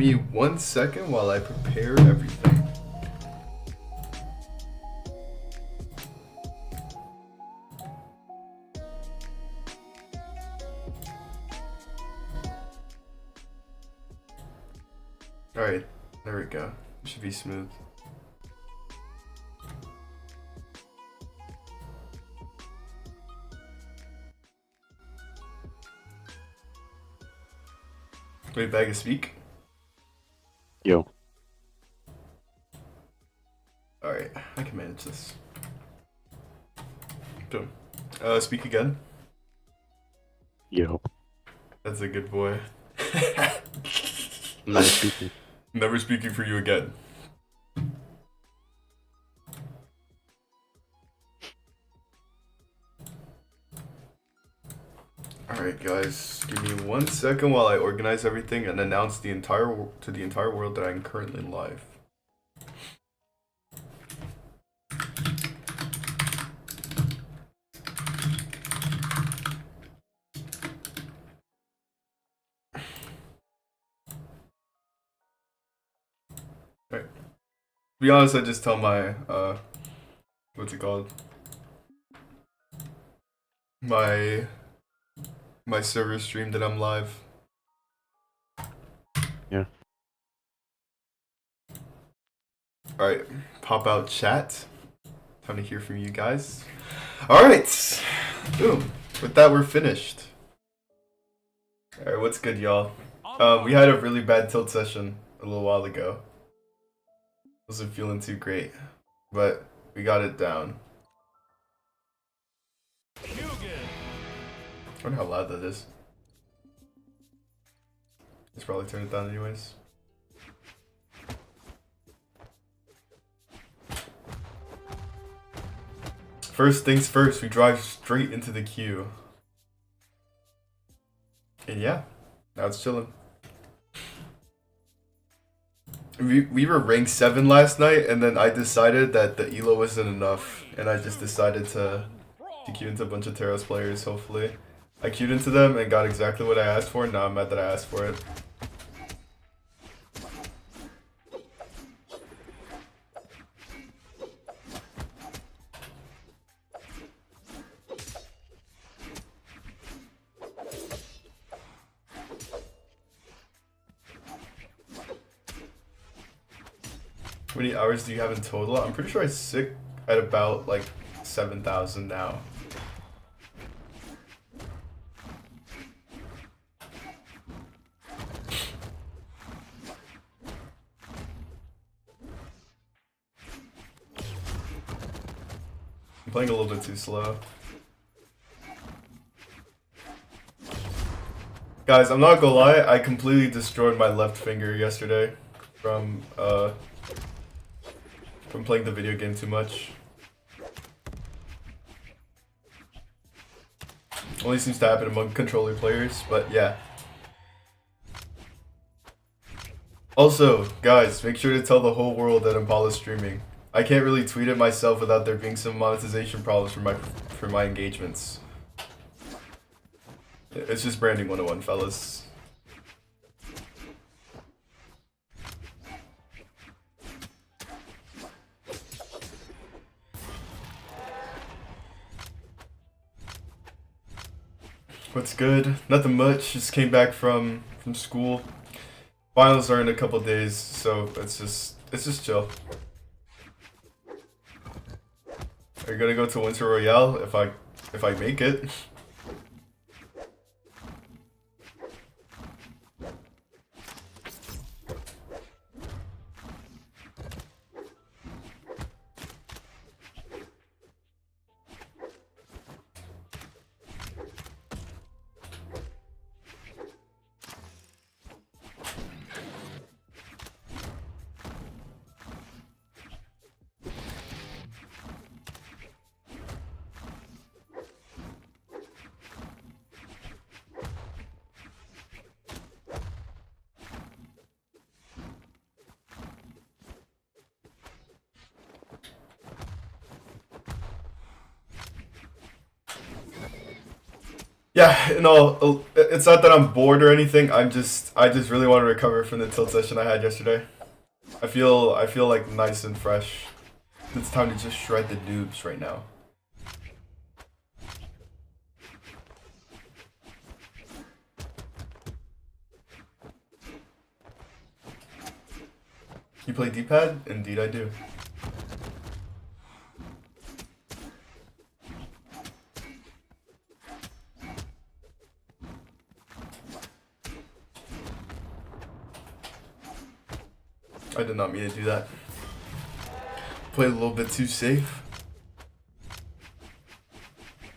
me 1 second while I prepare everything. Alright, there we go. It should be smooth. Wait, bag of speak? Yo. Alright, I can manage this. Boom. Speak again. Yo. That's a good boy. I'm not speaking. Never speaking for you again. Alright guys, give me 1 second while I organize everything and announce to the entire world that I'm currently live. Alright. To be honest, I just tell my what's it called? My server stream that I'm live. Yeah. Alright, pop out chat. Time to hear from you guys. Alright! Boom. With that, we're finished. Alright, what's good, y'all? We had a really bad tilt session a little while ago. Wasn't feeling too great, but we got it down. I wonder how loud that is. Let's probably turn it down anyways. First things first, we drive straight into the queue. And yeah, now it's chilling. We were ranked 7 last night, and then I decided that the elo wasn't enough, and I just decided to queue into a bunch of Teros players, hopefully. I queued into them and got exactly what I asked for, and now I'm mad that I asked for it. How many hours do you have in total? I'm pretty sure I sit at about like 7,000 now. I'm playing a little bit too slow. Guys, I'm not gonna lie, I completely destroyed my left finger yesterday from playing the video game too much. Only seems to happen among controller players, but yeah. Also, guys, make sure to tell the whole world that Impala's streaming. I can't really tweet it myself without there being some monetization problems for my engagements. It's just branding 101, fellas. What's good? Nothing much. Just came back from school. Finals are in a couple days, so it's just chill. Are you gonna go to Winter Royale if I make it? Yeah, no, it's not that I'm bored or anything. I just really want to recover from the tilt session I had yesterday. I feel like nice and fresh. It's time to just shred the noobs right now. You play D-pad? Indeed I do. I did not mean to do that. Played a little bit too safe.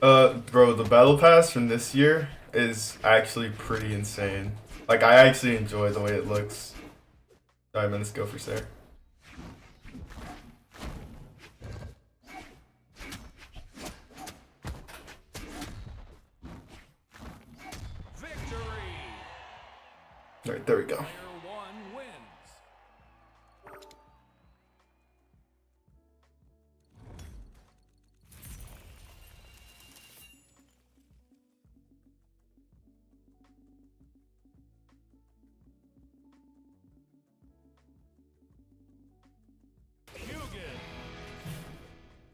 Bro, the battle pass from this year is actually pretty insane. Like, I actually enjoy the way it looks. Alright, man, let's go for Sarah. Alright, there we go.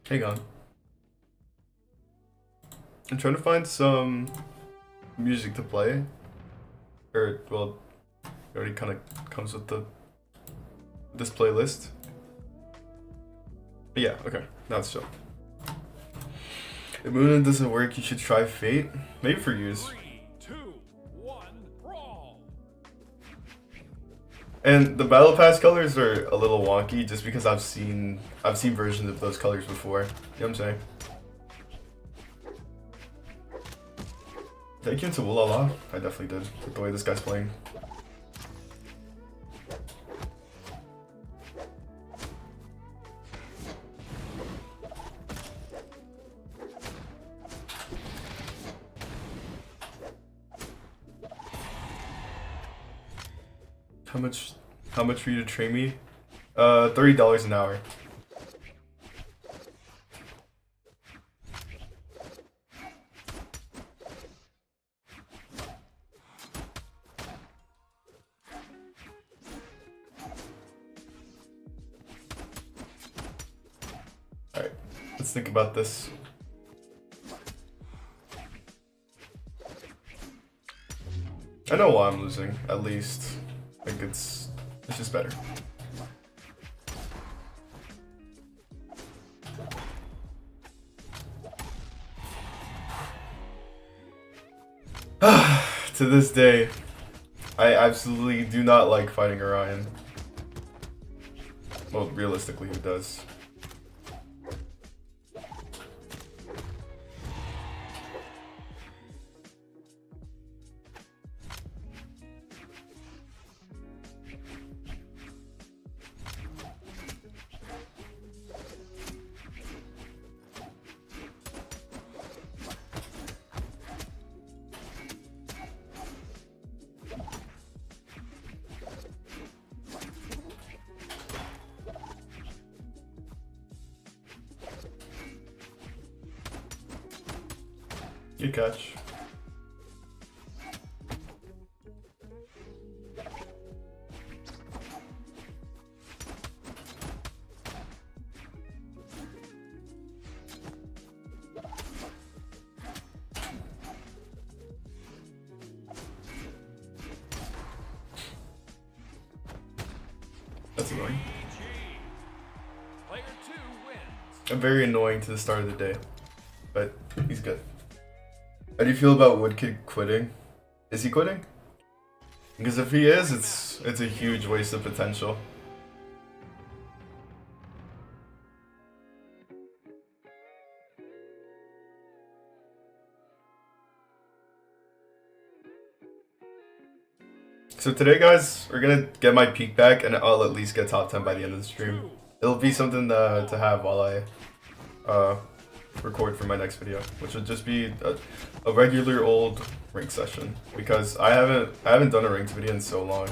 Hang on. I'm trying to find some music to play. Or, well, it already kind of comes with this playlist. But yeah, okay. Now it's chill. If Moon doesn't work, you should try Fate. Maybe for use. 3, 2, 1, brawl. And the battle pass colors are a little wonky just because I've seen versions of those colors before. You know what I'm saying? Thank you into Brawlhalla. I definitely did with the way this guy's playing. How much for you to train me? $30 an hour. Alright, let's think about this. I know why I'm losing, at least. I think it's just better. To this day, I absolutely do not like fighting Orion. Well, realistically, who does? Good catch. That's annoying. Player 2 wins. I'm very annoying to the start of the day, but he's good. How do you feel about Woodkid quitting? Is he quitting? Because if he is, it's a huge waste of potential. So today, guys, we're gonna get my peak back, and I'll at least get top 10 by the end of the stream. It'll be something to have while I record for my next video, which would just be a regular old ranked session, because I haven't done a ranked video in so long.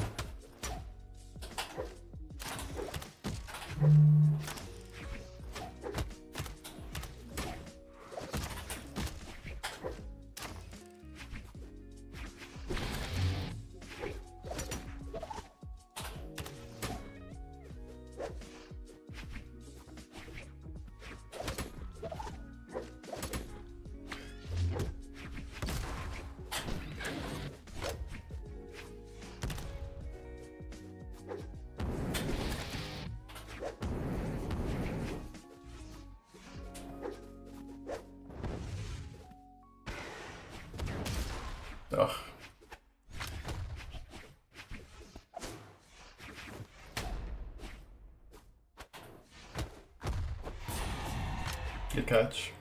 Ugh. Good catch.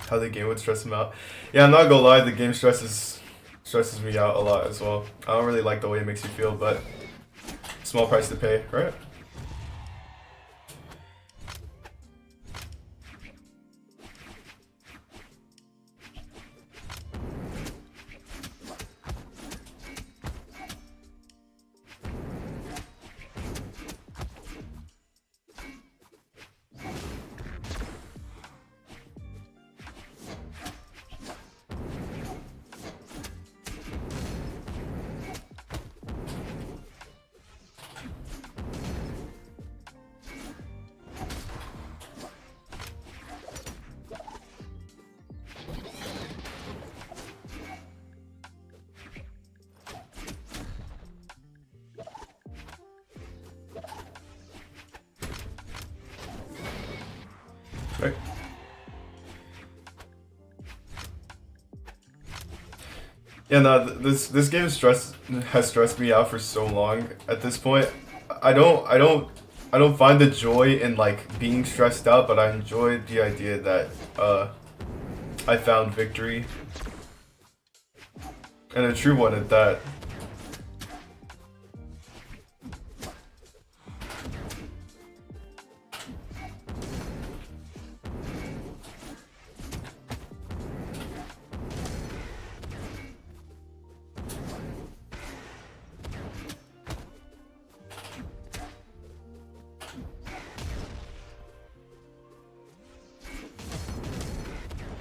How the game would stress him out. Yeah, I'm not gonna lie, the game stresses me out a lot as well. I don't really like the way it makes you feel, but small price to pay, right? Right. Yeah, no, this game has stressed me out for so long. At this point, I don't find the joy in like being stressed out, but I enjoy the idea that I found victory, and a true one at that.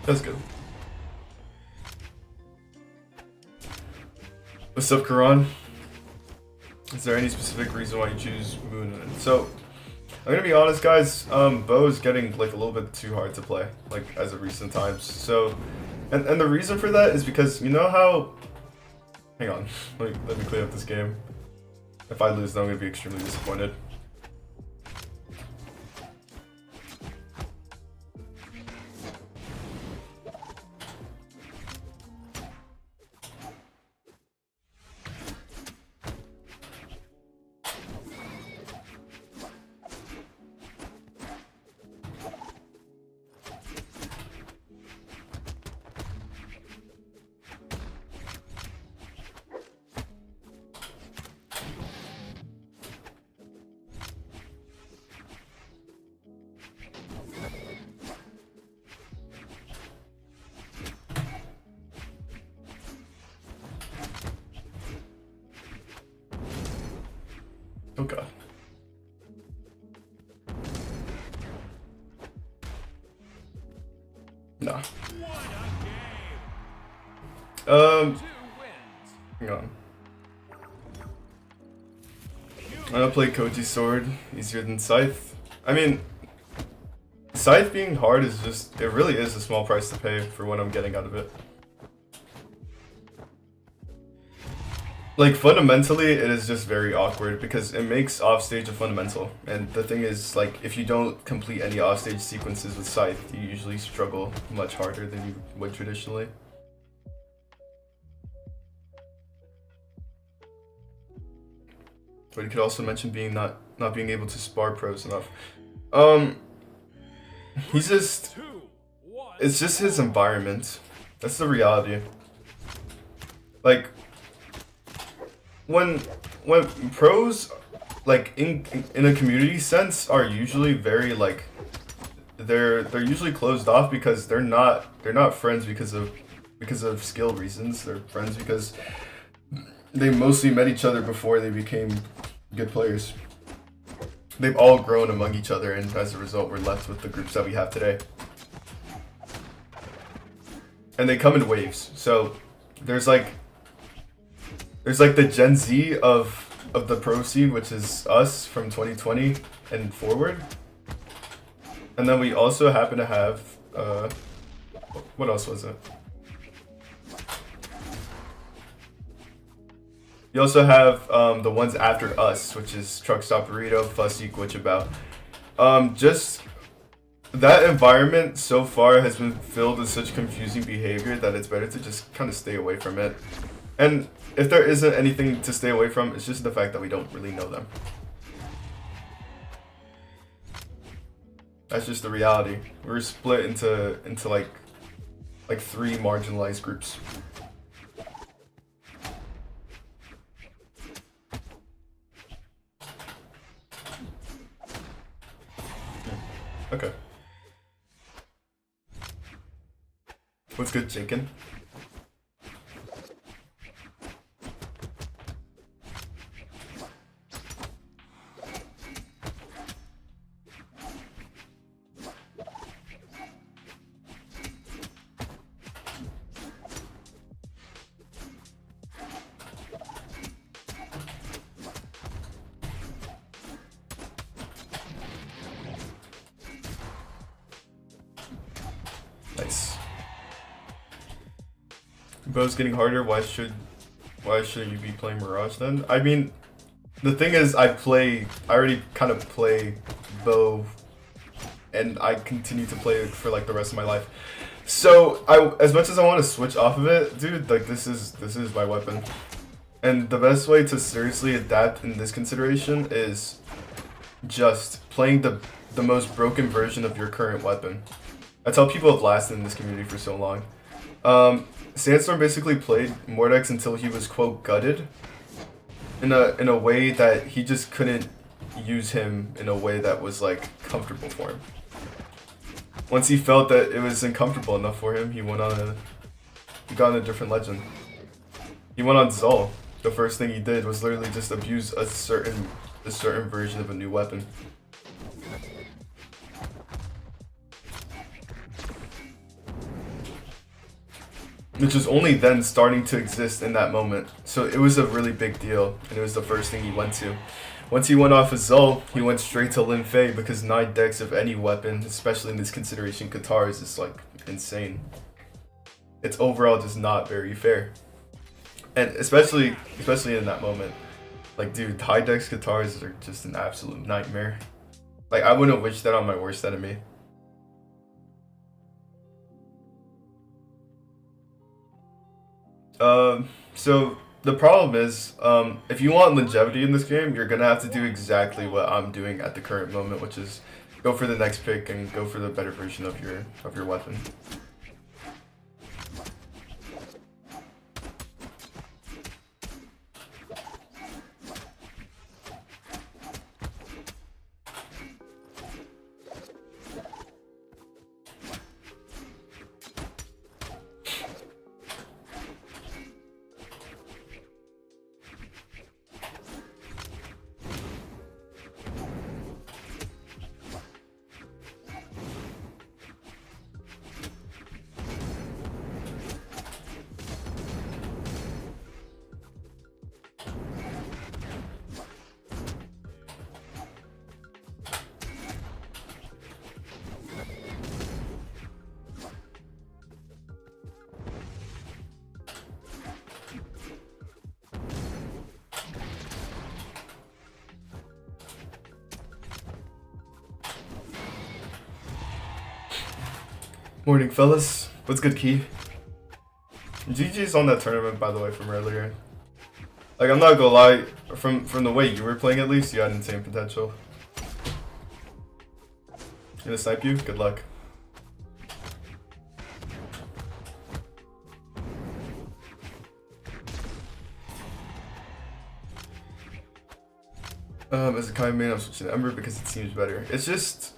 That's good. What's up, Karan? Is there any specific reason why you choose Moon? So, I'm gonna be honest, guys. Bo is getting like a little bit too hard to play, like as of recent times. So, and the reason for that is because you know how. Hang on, let me clear up this game. If I lose, then I'm gonna be extremely disappointed. Oh god. Nah. Hang on. I'm gonna play Koji's sword, easier than Scythe. I mean, Scythe being hard is just, it really is a small price to pay for what I'm getting out of it. Like, fundamentally, it is just very awkward because it makes offstage a fundamental. And the thing is, like, if you don't complete any offstage sequences with Scythe, you usually struggle much harder than you would traditionally. But you could also mention being not being able to spar pros enough. He's just, it's just his environment. That's the reality. Like, when pros, like in a community sense, are usually very like, they're usually closed off because they're not friends because of skill reasons. They're friends because they mostly met each other before they became good players. They've all grown among each other, and as a result, we're left with the groups that we have today. And they come in waves. So there's like the Gen Z of the pro scene, which is us from 2020 and forward. And then we also happen to have what else was it? You also have the ones after us, which is Truck Stop Burrito, Fussy, Glitch About. Just that environment so far has been filled with such confusing behavior that it's better to just kind of stay away from it. And if there isn't anything to stay away from, it's just the fact that we don't really know them. That's just the reality. We're split into like 3 marginalized groups. Okay. What's good, Jinkin? Nice. Bow's getting harder. Why should you be playing Mirage then? I mean, the thing is, I already kind of play bow, and I continue to play it for like the rest of my life. So as much as I want to switch off of it, dude, like this is my weapon, and the best way to seriously adapt in this consideration is just playing the most broken version of your current weapon. That's how people have lasted in this community for so long. Sandstorm basically played Mordex until he was, quote, gutted in a way that he just couldn't use him in a way that was like comfortable for him. Once he felt that it was uncomfortable enough for him, he got on a different legend. He went on Zol. The first thing he did was literally just abuse a certain version of a new weapon. Which was only then starting to exist in that moment. So it was a really big deal, and it was the first thing he went to. Once he went off of Zol, he went straight to Lin Fei, because 9 decks of any weapon, especially in this consideration Katars, is like insane. It's overall just not very fair. And especially in that moment. Like, dude, high decks Katars are just an absolute nightmare. Like, I wouldn't wish that on my worst enemy. So the problem is, if you want longevity in this game, you're gonna have to do exactly what I'm doing at the current moment, which is go for the next pick and go for the better version of your weapon. Morning, fellas. What's good, Key? GG's on that tournament, by the way, from earlier. Like, I'm not gonna lie, from the way you were playing at least, you had insane potential. Gonna snipe you? Good luck. As a Kaya main, I'm switching to Ember because it seems better. It's just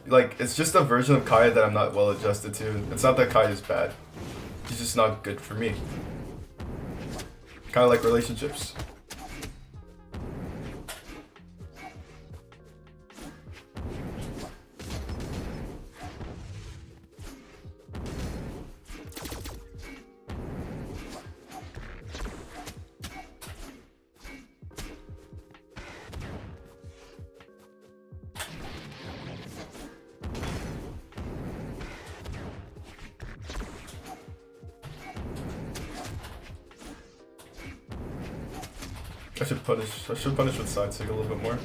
a version of Kaya that I'm not well adjusted to. It's not that Kaya is bad. He's just not good for me. Kind of like relationships. I should punish with side sig a little bit more.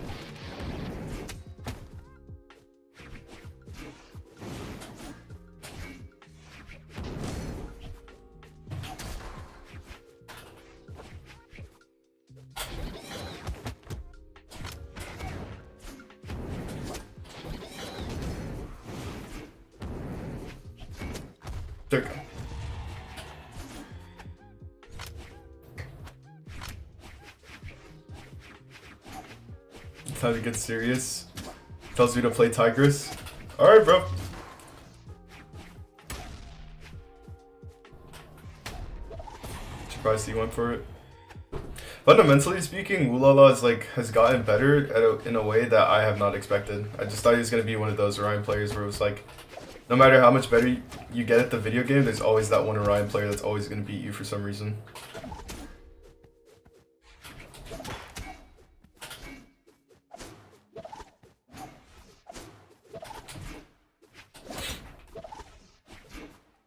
There. Time to get serious. Tells you to play Tigress. Alright, bro. Surprised he went for it. Fundamentally speaking, Brawlhalla is has gotten better in a way that I have not expected. I just thought he was gonna be one of those Orion players where it was like, no matter how much better you get at the video game, there's always that one Orion player that's always gonna beat you for some reason.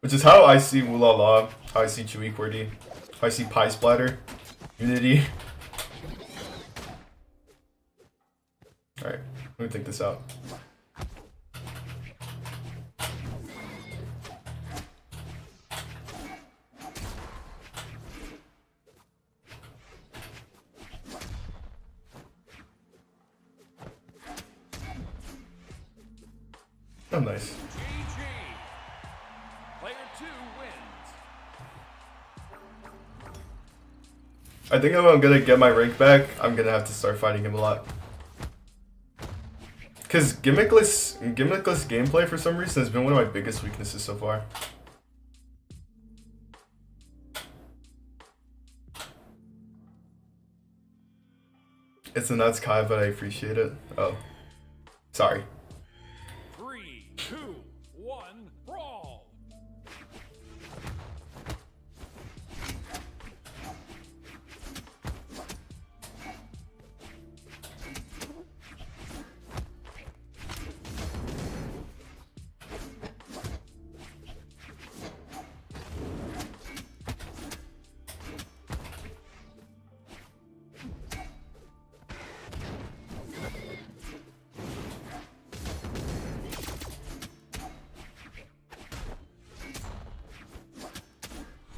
Which is how I see Brawlhalla, how I see Chewy QWERTY, how I see Pie Splatter, Unity. Alright, let me think this out. Oh, nice. GG. Player 2 wins. I think if I'm gonna get my rank back, I'm gonna have to start fighting him a lot. Cause gimmickless gameplay for some reason has been one of my biggest weaknesses so far. It's a nuts Kai, but I appreciate it. Oh. Sorry. 3, 2, 1, brawl.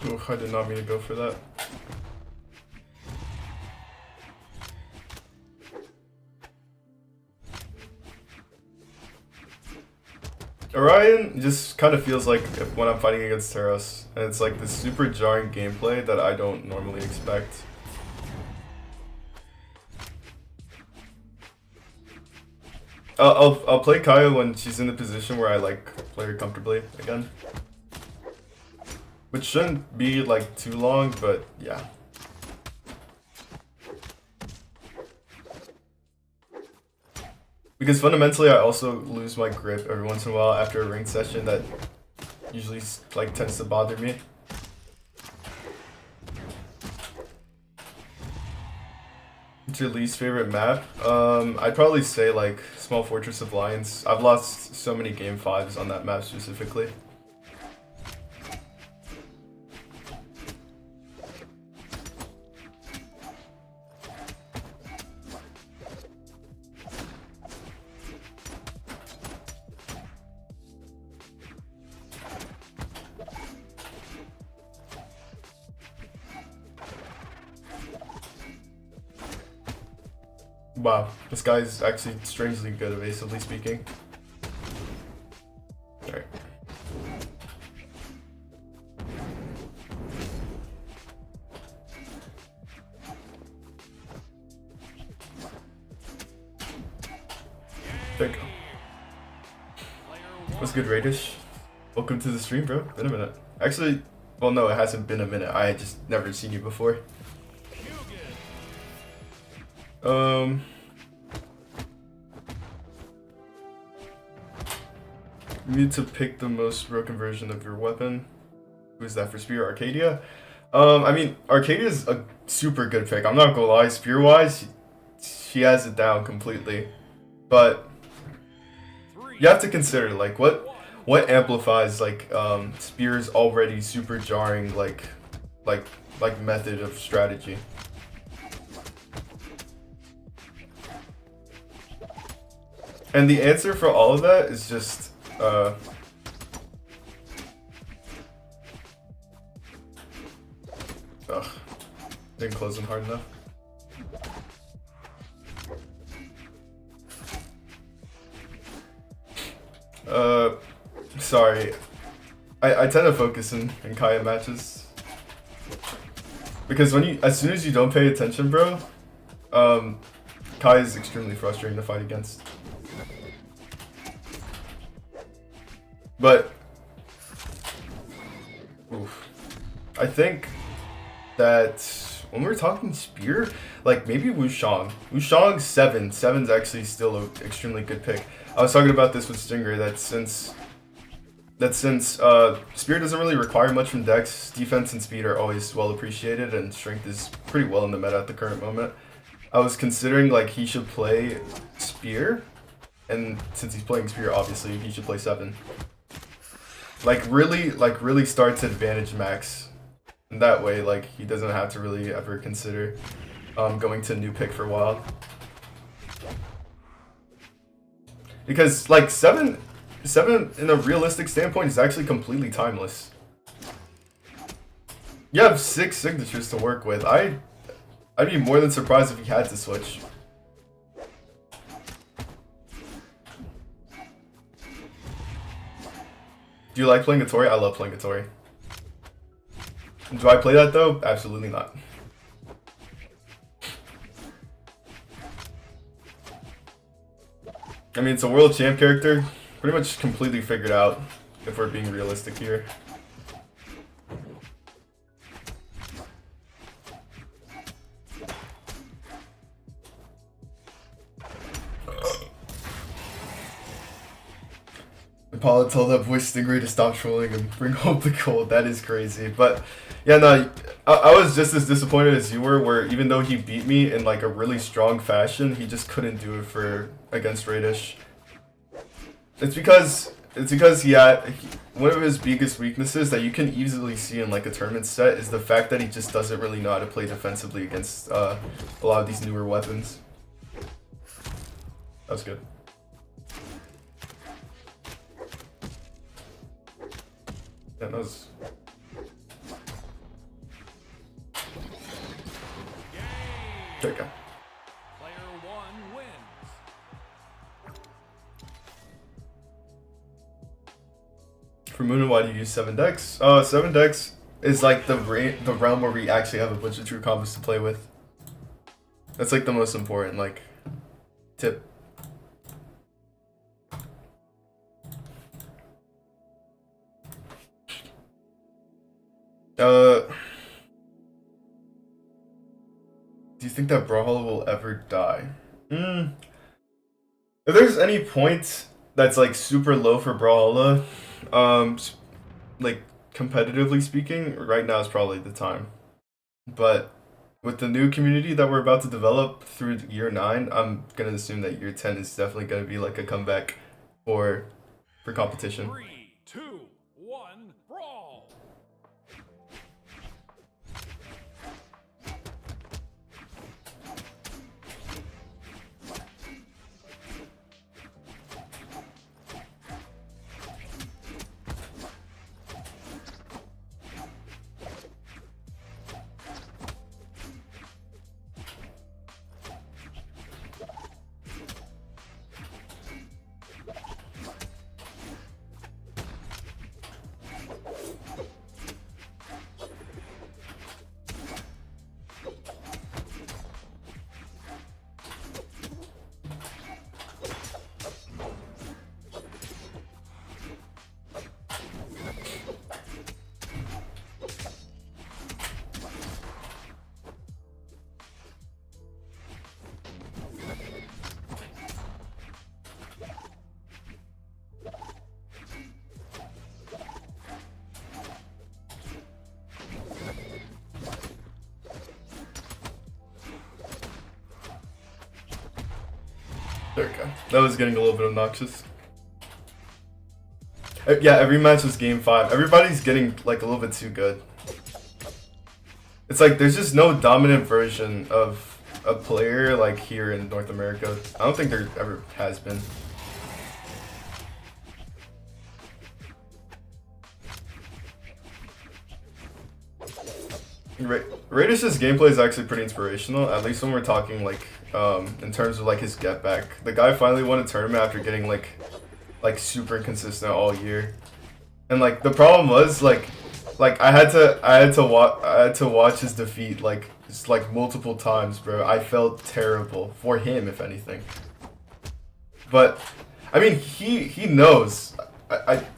Ooh, I did not mean to go for that. Orion just kind of feels like when I'm fighting against Teros, and it's like this super jarring gameplay that I don't normally expect. I'll play Kaya when she's in the position where I play her comfortably again. Which shouldn't be too long, but yeah. Because fundamentally I also lose my grip every once in a while after a ranked session that usually tends to bother me. What's your least favorite map? I'd probably say Small Fortress of Lions. I've lost so many game 5s on that map specifically. Wow, this guy's actually strangely good, evasively speaking. Alright. There you go. What's good, Radish? Welcome to the stream, bro. Been a minute. Actually, well, no, it hasn't been a minute. I had just never seen you before. You need to pick the most broken version of your weapon. Who's that for Spear? Arcadia? I mean, Arcadia's a super good pick. I'm not gonna lie, Spear-wise, she has it down completely. But you have to consider what amplifies Spear's already super jarring method of strategy. And the answer for all of that is just didn't close them hard enough. Sorry. I tend to focus in Kaya matches. Because as soon as you don't pay attention, bro, Kai is extremely frustrating to fight against. But oof, I think that when we're talking spear, like maybe Wushang. Wushang 7. 7's actually still an extremely good pick. I was talking about this with Stinger that since spear doesn't really require much from Dex, defense and speed are always well appreciated, and strength is pretty well in the meta at the current moment. I was considering like he should play spear, and since he's playing spear, obviously he should play 7. Like really start to advantage max. And that way, like he doesn't have to really ever consider going to new pick for a while. Because like 7 in a realistic standpoint is actually completely timeless. You have 6 signatures to work with. I'd be more than surprised if he had to switch. Do you like playing a Tori? I love playing a Tori. Do I play that though? Absolutely not. I mean, it's a world champ character. Pretty much completely figured out, if we're being realistic here. Paula told that boy Stingray to stop trolling and bring home the gold. That is crazy. But yeah, no, I was just as disappointed as you were, where even though he beat me in like a really strong fashion, he just couldn't do it against Radish. It's because he had one of his biggest weaknesses that you can easily see in like a tournament set is the fact that he just doesn't really know how to play defensively against a lot of these newer weapons. That was good. Yeah, that was. There you go. Player 1 wins. For Moon, why do you use 7 decks? 7 decks is like the realm where we actually have a bunch of true combos to play with. That's like the most important like tip. Do you think that Brawlhalla will ever die? If there's any point that's like super low for Brawlhalla, like competitively speaking, right now is probably the time. But with the new community that we're about to develop through year 9, I'm gonna assume that year 10 is definitely gonna be like a comeback for competition. 3, 2, 1, brawl. There we go. That was getting a little bit obnoxious. Yeah, every match is game 5. Everybody's getting like a little bit too good. It's like there's just no dominant version of a player like here in North America. I don't think there ever has been. Radish's gameplay is actually pretty inspirational, at least when we're talking like in terms of like his get back. The guy finally won a tournament after getting like super inconsistent all year. And like the problem was like I had to watch his defeat like just like multiple times, bro. I felt terrible for him, if anything. But I mean, he knows.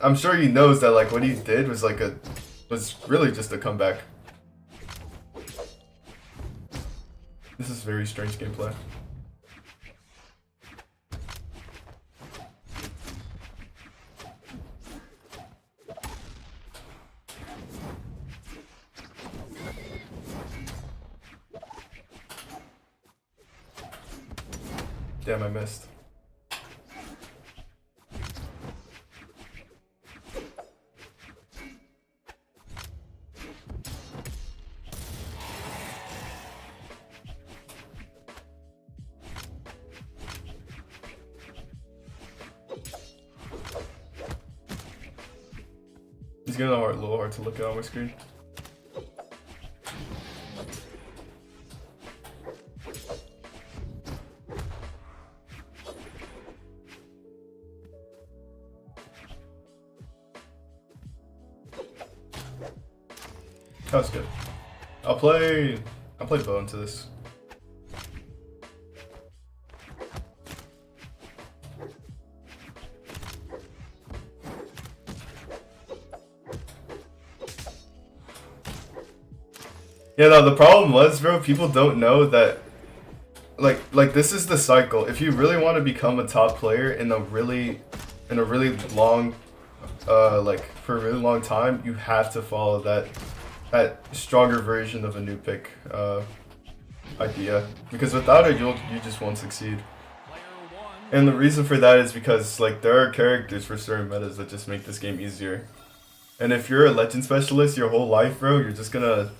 I'm sure he knows that like what he did was like was really just a comeback. This is very strange gameplay. Damn, I missed. He's getting a little hard to look at on my screen. That was good. I'll play bow into this. Yeah, no, the problem was, bro, people don't know that like this is the cycle. If you really want to become a top player in a really long like for a really long time, you have to follow that stronger version of a new pick idea, because without it you just won't succeed. And the reason for that is because like there are characters for certain metas that just make this game easier. And if you're a legend specialist your whole life, bro, you're just gonna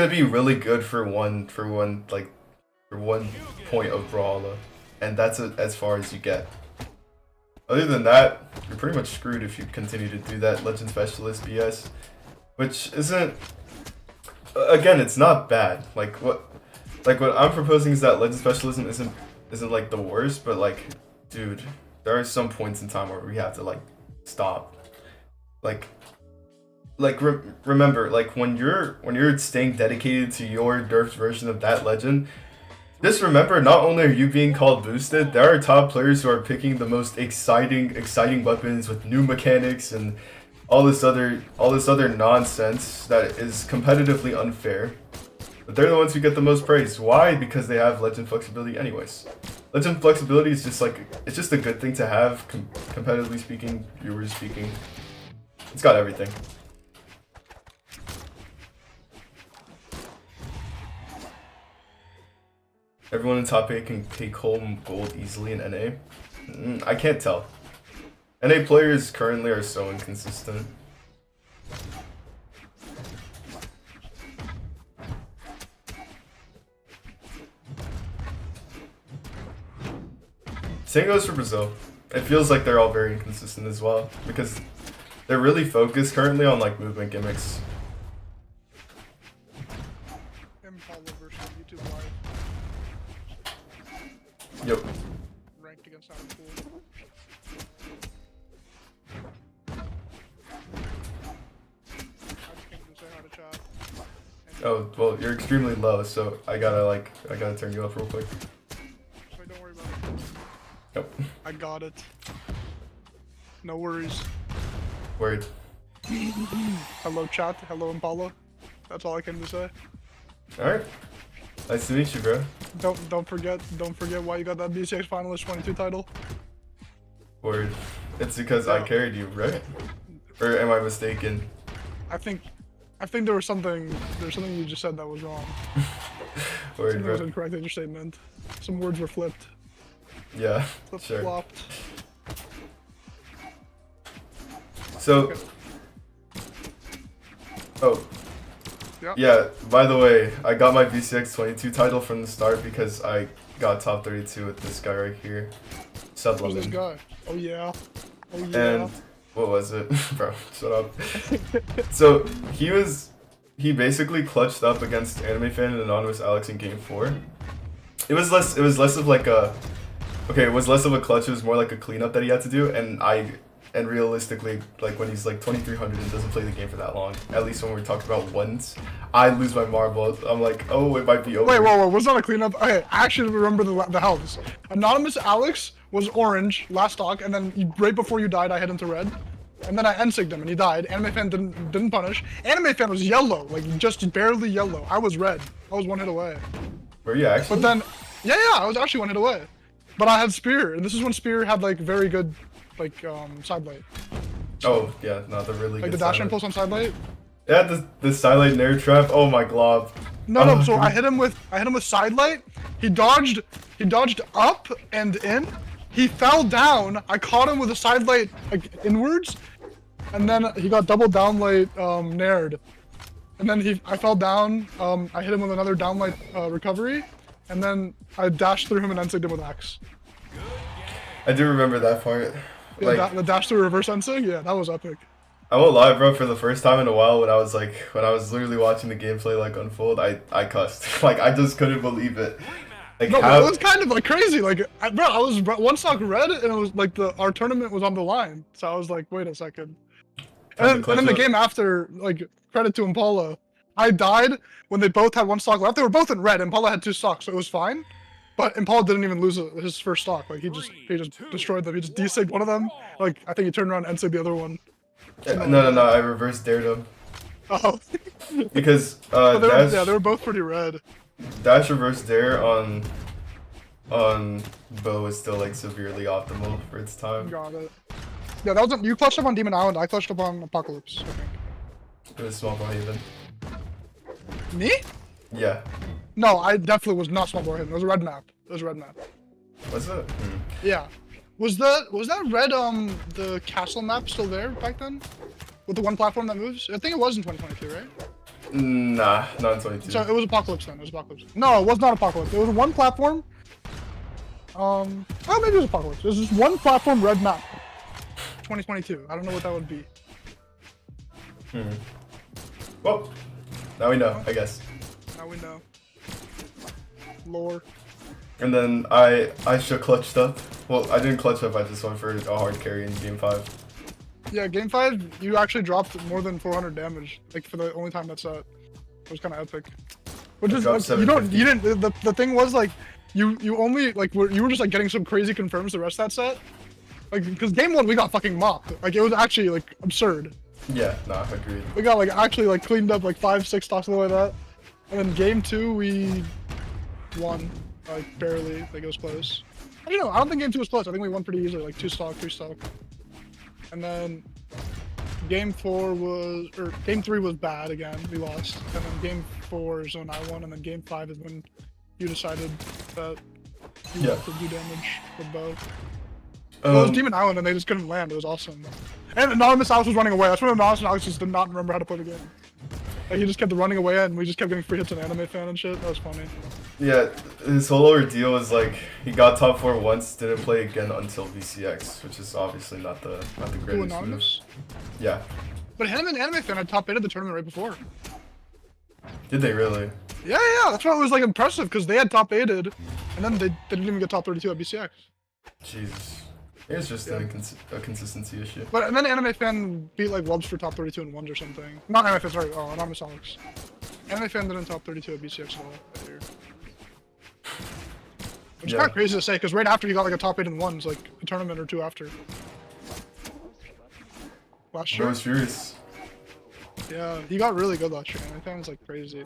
be really good for one point of Brawlhalla, and that's as far as you get. Other than that, you're pretty much screwed if you continue to do that legend specialist BS, which isn't. Again, it's not bad. Like what I'm proposing is that legend specialism isn't like the worst, but like, dude, there are some points in time where we have to like stop. Remember, like when you're staying dedicated to your nerfed version of that legend, just remember, not only are you being called boosted, there are top players who are picking the most exciting weapons with new mechanics and all this other nonsense that is competitively unfair. But they're the ones who get the most praise. Why? Because they have legend flexibility anyways. Legend flexibility is just like, it's just a good thing to have, competitively speaking, viewers speaking. It's got everything. Everyone in top 8 can take home gold easily in NA? I can't tell. NA players currently are so inconsistent. Same goes for Brazil. It feels like they're all very inconsistent as well, because they're really focused currently on like movement gimmicks. Impala versus YouTube Live. Yep. Ranked against our pool. I just came to say hi to chat. Oh, well, you're extremely low, so I gotta turn you up real quick. Wait, don't worry about it. Yep. I got it. No worries. Word. Hello chat, hello Impala. That's all I came to say. Alright. Nice to meet you, bro. Don't forget why you got that BCX Finalist 22 title. Word. It's because I carried you, right? Or am I mistaken? I think there was something you just said that was wrong. Word, Something was bro. incorrect in your statement. Some words were flipped. Yeah, sure. Flopped. So, oh, Yeah. yeah, by the way, I got my BCX 22 title from the start because I got top 32 with this guy right here. Who's this Sublemon. guy? Oh yeah. Oh yeah. And, what was it? Bro, shut up. So, he basically clutched up against Anime Fan and Anonymous Alex in game 4. It was less of like a, okay, it was less of a clutch, it was more like a cleanup that he had to do, and and realistically, like when he's like 2300 and doesn't play the game for that long, at least when we're talking about ones, I lose my marbles. I'm like, oh, it might be over. Wait, whoa, was that a cleanup? Okay, I actually remember the healths. Anonymous Alex was orange last stock, and then right before you died, I hit him to red. And then I NSIG'd him and he died. Anime fan didn't punish. Anime fan was yellow, like just barely yellow. I was red. I was 1 hit away. Were you actually? But then, yeah, I was actually 1 hit away. But I had Spear, and this is when Spear had like very good, like side light. Oh yeah, no, the really like good the dash silent. impulse on side light. Yeah, the silent nair trap. Oh my glob. No. So I hit him with side light. He dodged up and in. He fell down. I caught him with a side light like inwards, and then he got double down light nared. And then I fell down. I hit him with another down light recovery, and then I dashed through him and NSIG'd him with X. I do remember that part. Yeah, Like, the dash through reverse NSIG. Yeah, that was epic. I won't lie, bro. For the first time in a while, when I was literally watching the gameplay like unfold, I cussed. Like I just couldn't believe it. Like No, how? but it was kind of like crazy. Like, I was 1 stock red, and it was like our tournament was on the line. So I was like, wait a second. And then the game after, like, credit to Impala, I died when they both had 1 stock left. They were both in red. Impala had 2 stocks, so it was fine. But Impala didn't even lose his first stock. Like he just destroyed them. He just desigged one of them. Like I think he turned around and NSIG'd the other one. No. I reverse dared him Oh. because But dash, they were both pretty red. dash reverse dare on bow is still like severely optimal for its time. Got it. Yeah, that was you clutched up on Demon Island. I clutched up on Apocalypse. I think. It was small ball haven. Me? Yeah. No, I definitely was not Small Boy Haven. It was a red map. It was a red map. Was it? Yeah. Was that red the castle map still there back then? With the 1 platform that moves? I think it was in 2022, right? Nah, not in 22. So it was Apocalypse then. It was Apocalypse. No, it was not Apocalypse. It was 1 platform. Oh, maybe it was Apocalypse. It was just 1 platform red map. 2022. I don't know what that would be. Well, now we know, I guess. Now we know. Lore. And then I should clutched up. Well, I didn't clutch up. I just went for a hard carry in game 5. Yeah, game 5, you actually dropped more than 400 damage. Like for the only time that's it was kind of epic. Which is like, you didn't. The thing was like, you only like you were just like getting some crazy confirms the rest of that set. Like because game 1 we got fucking mopped. Like it was actually like absurd. Yeah, nah, agreed. We got like actually like cleaned up like 5-6 stocks of the way that. And then game 2 we won like barely. Like it was close. I don't know. I don't think game 2 was close. I think we won pretty easily, like 2 stock, 3 stock. And then game 4 was, or game 3 was bad again. We lost. And then game 4 is when I won. And then game 5 is when you decided that you wanted to do damage with both. Well, it was Demon Island and they just couldn't land. It was awesome. And Anonymous Alex was running away. That's when Anonymous Alex just did not remember how to play the game. Like, he just kept running away and we just kept getting free hits on Anime Fan and shit. That was funny. Yeah, his whole ordeal was like he got top 4 once, didn't play again until VCX, which is obviously not the greatest Anonymous? move. Yeah. But him and Anime Fan had top 8 at the tournament right before. Did they really? Yeah. That's why it was like impressive because they had top 8'd and then they didn't even get top 32 at BCX. Jesus. It's just a consistency issue. But and then Anime Fan beat like Wubs for top 32 and 1s or something. Not Anime Fan, sorry. Oh, Anonymous Alex. Anime Fan didn't top 32 at BCX at all that year. Which is kind of crazy to say because right after he got like a top 8 in 1s, like a tournament or 2 after. Last year? I was furious. Yeah, he got really good last year. Anime Fan was like crazy.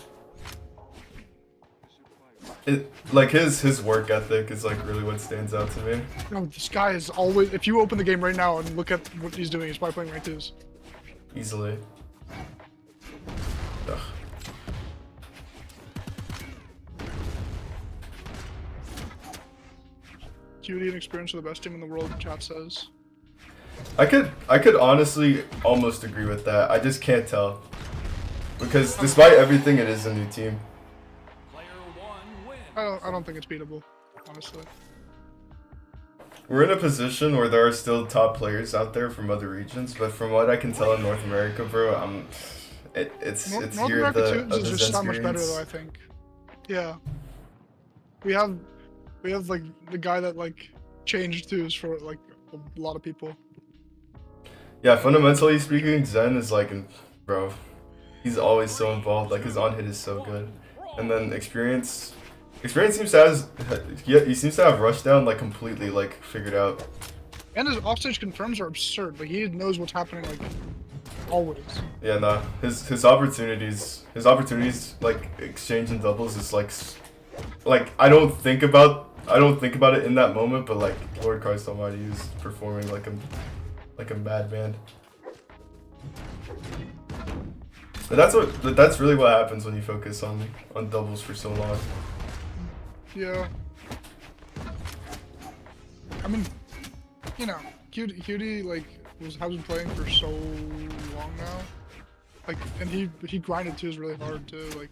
Like his work ethic is like really what stands out to me. No, this guy is always. If you open the game right now and look at what he's doing, he's probably playing ranked 2s. Easily. Ugh. QD and experience are the best team in the world, chat says. I could honestly almost agree with that. I just can't tell. Because despite everything, it is a new team. I don't think it's beatable, honestly. We're in a position where there are still top players out there from other regions, but from what I can tell in North America, bro, it's North here America the Tunes is just that much better, experience. though. I think. Yeah. We have like the guy that like changed twos for like a lot of people. Yeah, fundamentally speaking, Zen is like, bro, he's always so involved. Like his on hit is so good, and then experience seems to he seems to have rushdown like completely like figured out. And his offstage confirms are absurd. Like he knows what's happening like always. Yeah, nah, his opportunities like exchange and doubles is like I don't think about it in that moment, but like Lord Christ Almighty is performing like a madman. But that's really what happens when you focus on doubles for so long. Yeah. I mean, you know, Cutie like has been playing for so long now. Like, and he grinded too, is really hard too. Like,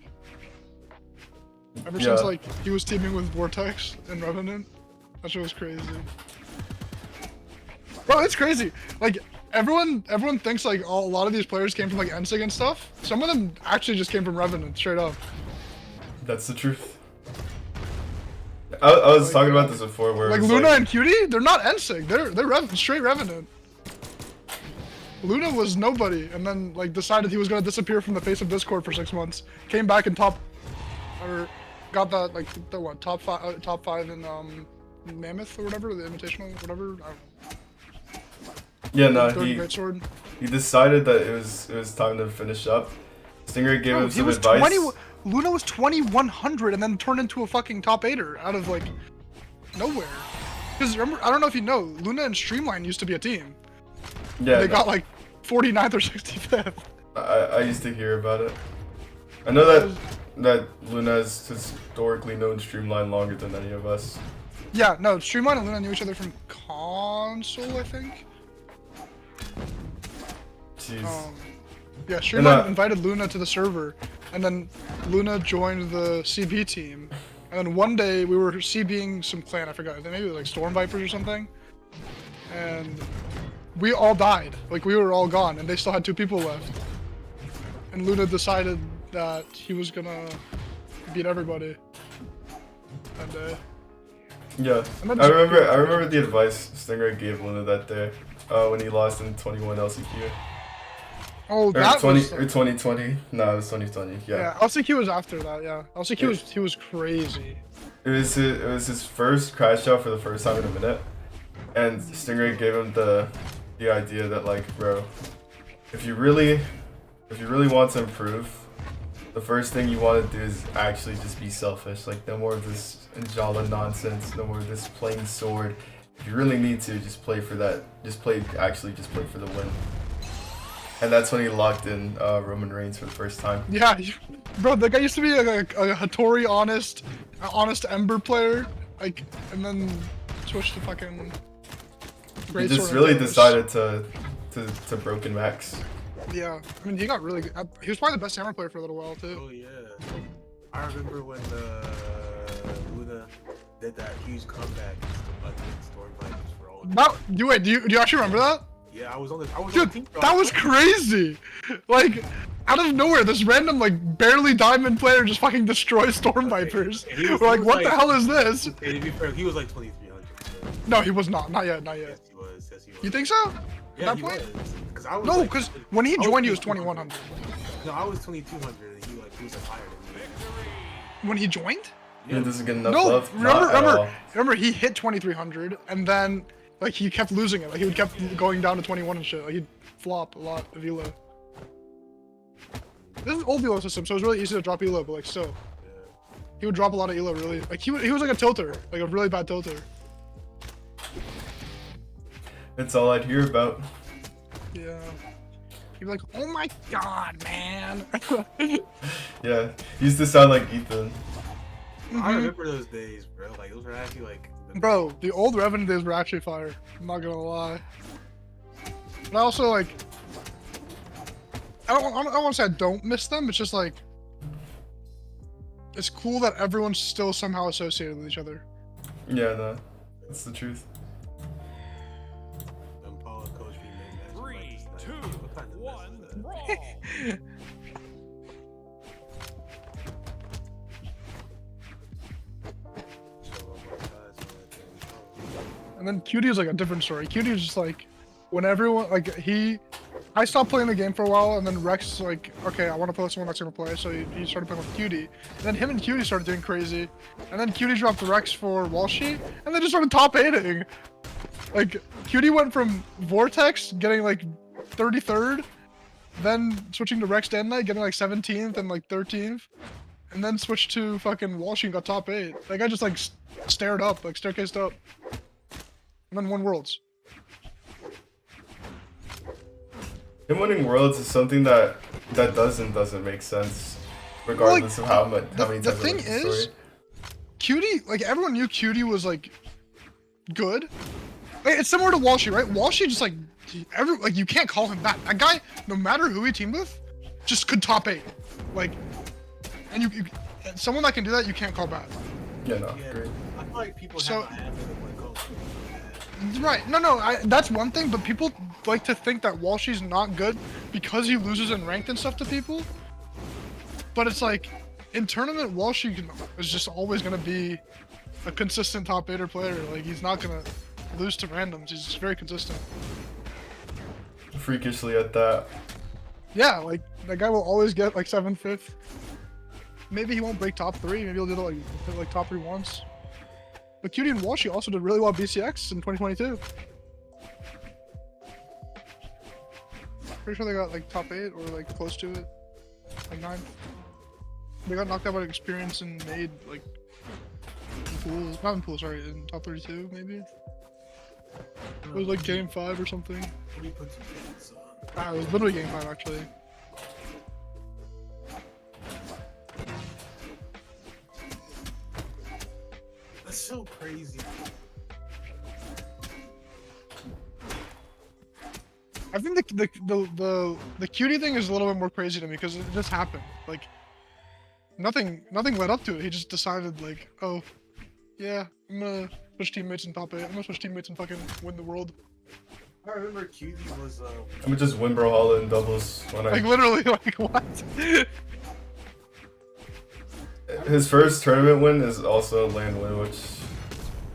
ever since like he was teaming with Vortex and Revenant, that shit was crazy. Bro, it's crazy. Like everyone thinks like a lot of these players came from like NSYNC and stuff. Some of them actually just came from Revenant, straight up. That's the truth. I was talking about this before, where like Luna and Cutie, they're not NSYNC. They're straight Revenant. Luna was nobody, and then like decided he was gonna disappear from the face of Discord for 6 months. Came back and got that like the what top five in Mammoth or whatever, the Invitational, whatever. I don't know. Yeah, no, he decided that it was time to finish up. Stingray gave him some advice. Luna was 2100 and then turned into a fucking top 8er out of like nowhere. Because remember, I don't know if you know, Luna and Streamline used to be a team. Yeah, they got like 49th or 65th. I used to hear about it. I know that Luna has historically known Streamline longer than any of us. Yeah, no, Streamline and Luna knew each other from console, I think. Jeez. Yeah, Streamline invited Luna to the server, and then Luna joined the CB team. And then one day we were CBing some clan, I forgot, maybe it was like Storm Vipers or something. And we all died. Like we were all gone, and they still had 2 people left. And Luna decided that he was gonna beat everybody that day. Yeah, I remember the advice Stingray gave Luna that day when he lost in 21 LCQ. Oh, that was 2020. No, it was 2020. Yeah. LCQ was after that. Yeah, LCQ he was crazy. It was his first crash out for the first time in a minute, and Stingray gave him the idea that like, bro, if you really want to improve, the first thing you want to do is actually just be selfish. Like no more of this Njala nonsense, no more of this playing sword. If you really need to, just play for that. Just play for the win. And that's when he locked in Roman Reigns for the first time. Yeah, bro, the guy used to be a Hattori honest Ember player, like, and then switched to fucking. He just really decided to broken max. Yeah, I mean he got really good. He was probably the best hammer player for a little while too. Oh yeah, I remember when Luna did that huge comeback against Storm Vipers for all. Now, do you actually remember that? Yeah, I was on the Dude, team. that was crazy! Like, out of nowhere, this random, like, barely diamond player just fucking destroys Storm Vipers. We're like, what the hell is this? To be fair, he was like 2300. No, he was not. Not yet, not yet. Yes, he was. Yes, he was. You think so? Yeah, At he that point? was. I was No, like, because when he joined, he was 2100. No, I was 2200, and he was like higher than me. When he joined? Yeah, doesn't get enough No, love. remember, he hit 2300, and then, like, he kept losing it. Like, he would kept going down to 21 and shit. Like, he'd flop a lot of elo. This is old elo system, so it's really easy to drop elo, but, like, still. He would drop a lot of elo, really. Like, he was like a tilter. Like, a really bad tilter. That's all I'd hear about. Yeah. He'd be like, oh my god, man. Yeah, he used to sound like Ethan. I remember those days, bro. Like, those were actually, like... Bro, the old Revenant days were actually fire. I'm not gonna lie. But I also, like... I don't want to say I don't miss them, it's just like... It's cool that everyone's still somehow associated with each other. Yeah, no. That's the truth. Three, two, one, brawl! And then Cutie is like a different story. Cutie is just like... when everyone like I stopped playing the game for a while, and then Rex like, okay, I want to play with someone that's gonna play, so he started playing with Cutie. And then him and Cutie started doing crazy, and then Cutie dropped Rex for Walshy, and they just started top 8ing. Like Cutie went from Vortex getting like 33rd, then switching to Rex Dead Knight getting like 17th and like 13th, and then switched to fucking Walshy and got top 8. Like I just like stared up, like staircased up, and then won Worlds. Him winning Worlds is something that doesn't make sense, regardless of how many times. The thing is, Cutie, like everyone knew Cutie was like good. Like, it's similar to Walshy, right? Walshy just like you can't call him bad. That guy, no matter who he teamed with, just could top 8. Like, and you someone that can do that, you can't call bad. Yeah, no, Yeah, great. I feel like people So- have a habit of like, oh, Right? No, that's one thing. But people like to think that Walshy's not good because he loses in ranked and stuff to people. But it's like in tournament, Walshy is just always gonna be a consistent top 8er player. Like he's not gonna lose to randoms. He's just very consistent. Freakishly at that. Yeah, like that guy will always get like 7th, 5th. Maybe he won't break top 3. Maybe he'll do like top 3 once. But Cutie and Walshy also did really well at BCX in 2022. Pretty sure they got like top 8 or like close to it, like 9. They got knocked out by experience and made like in pools, not in pools, sorry, in top 32 maybe. It was like game 5 or something. let me put some pants on. Ah, it was literally game 5 actually. That's so crazy. I think the Cutie thing is a little bit more crazy to me because it just happened. Like nothing led up to it. He just decided like, oh, yeah, I'm gonna switch teammates in top 8. I'm gonna switch teammates and fucking win the world. I remember Cutie was I'm gonna just win Brawlhalla in doubles when Like literally, like what? His first tournament win is also a land win, which,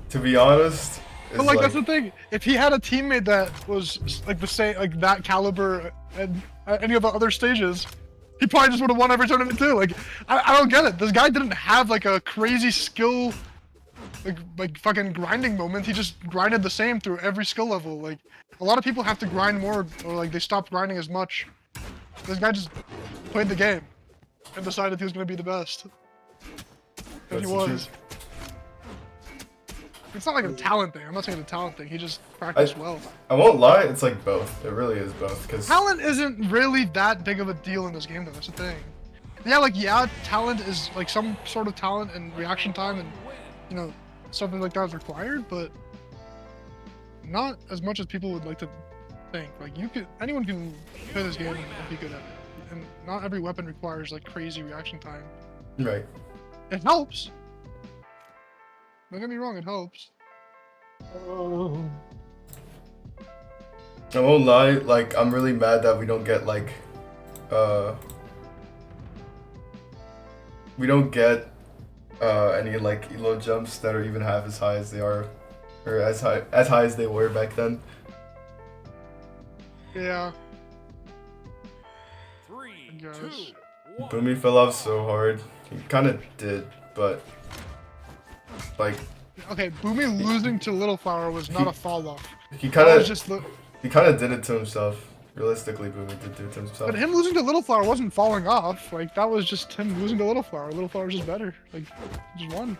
to be honest, is But like that's the thing. If he had a teammate that was like the same, like that caliber and at any of the other stages, he probably just would have won every tournament too. Like I don't get it. This guy didn't have like a crazy skill, like fucking grinding moment. He just grinded the same through every skill level. Like a lot of people have to grind more, or like they stopped grinding as much. This guy just played the game and decided he was gonna be the best. And he That's the was. truth. It's not like a talent thing. I'm not saying it's a talent thing. He just practiced well. I won't lie, it's like both. It really is both. Cause Talent isn't really that big of a deal in this game, though. That's the thing. Yeah, talent is like some sort of talent and reaction time and you know something like that is required, but not as much as people would like to think. Like anyone can play this game and be good at it, and not every weapon requires like crazy reaction time. right. It helps. Don't get me wrong, it helps. I won't lie, like I'm really mad that we don't get like we don't get any like elo jumps that are even half as high as they are, or as high as they were back then. Yeah. 3, Yes. 2, 1. Boomy fell off so hard. He kind of did, but like Okay, Boomy losing to Little Flower was not a fall off. he That kind was of just he kind of did it to himself. Realistically, Boomy did do it to himself. But him losing to Little Flower wasn't falling off. Like that was just him losing to Little Flower. Little Flower's just better. Like he just won.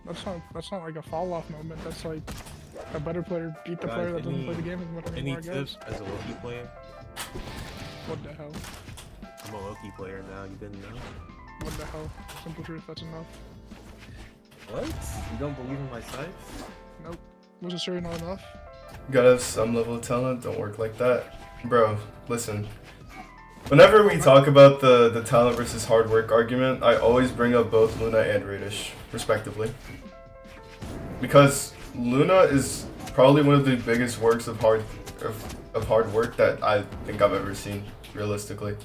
That's not like a fall off moment. That's like a better player beat the Guys, player that doesn't play the game as much Any anymore. I guess. tips as a Loki player? What the hell? I'm a Loki player now. You didn't know? What the hell? Simple truth. That's enough. What? You don't believe in my scythe? Nope. Wasn't sure not enough. You gotta have some level of talent. Don't work like that, bro. Listen. Whenever we talk about the talent versus hard work argument, I always bring up both Luna and Radish, respectively. Because Luna is probably one of the biggest works of hard work that I think I've ever seen, realistically.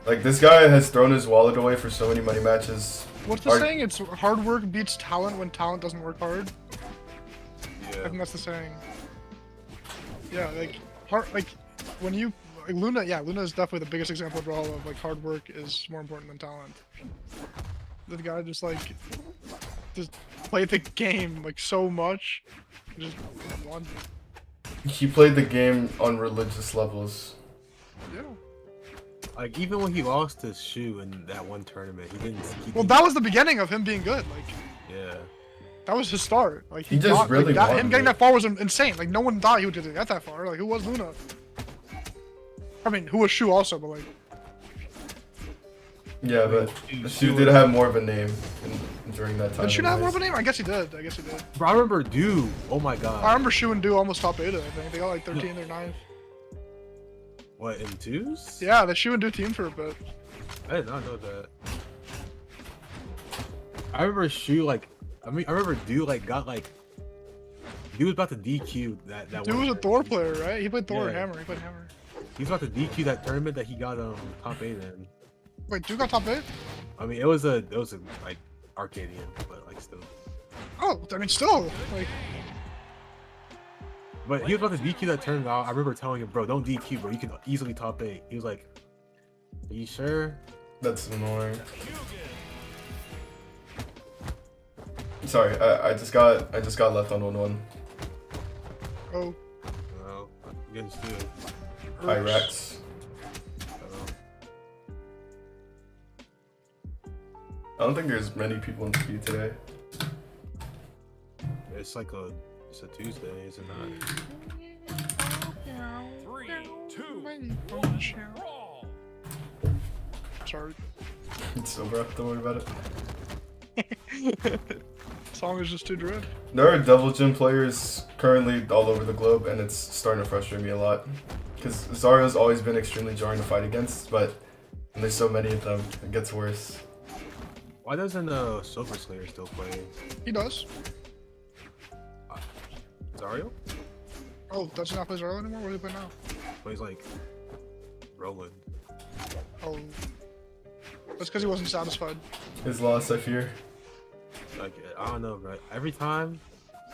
Like, this guy has thrown his wallet away for so many money matches. What's the saying? It's hard work beats talent when talent doesn't work hard. I Yeah. think that's the saying. Yeah, like when you like Luna, yeah, Luna is definitely the biggest example of Brawlhalla of like hard work is more important than talent. The guy just played the game like so much, and just won. He played the game on religious levels. Yeah. Like even when he lost his shoe in that one tournament, he didn't. Well, that was the beginning of him being good. Like, Yeah. that was his start. Like He just really that, wanted him getting it. that far was insane. Like no one thought he would get that far. Like who was Luna? I mean, who was Shu also, but like. Yeah, but Shu did have more of a name during that time. Did Shu not have more of a anyways. name? I guess he did. I guess he did. Bro, I remember Du. Oh my god. I remember Shu and Du almost top 8. I think they got like 13th or 9th. What, in twos? Yeah, the Shu and Du team for a bit. I did not know that. I remember Shu like, I remember Du like got like, Du was about to DQ that Du one was a tournament. Thor player, right? He played Thor or Yeah. Hammer. He played Hammer. He was about to DQ that tournament that he got top 8 in. Wait, Du got top 8? I mean, it was a like Arcadian, but like still. Oh, I mean, still like. But he was about to DQ that tournament. I remember telling him, bro, don't DQ, bro. You can easily top 8. He was like, are you sure? That's annoying. Sorry, I just got left on 1-1. Oh, No, against you. Hi Rex. I don't think there's many people in the queue today. It's like it's a Tuesday, is it not? 3, 2, 1, brawl. sorry. It's so rough, don't worry about it. Song is just too dread. There are Devil Gym players currently all over the globe, and it's starting to frustrate me a lot. Because Zarya's always been extremely jarring to fight against, but when there's so many of them, it gets worse. Why doesn't Silver Slayer still play? He does. Zario? Oh, does he not play Zero anymore? What do he play now? Plays like Roland. Oh, that's because he wasn't satisfied. His loss, I fear. Like I don't know, right? Every time.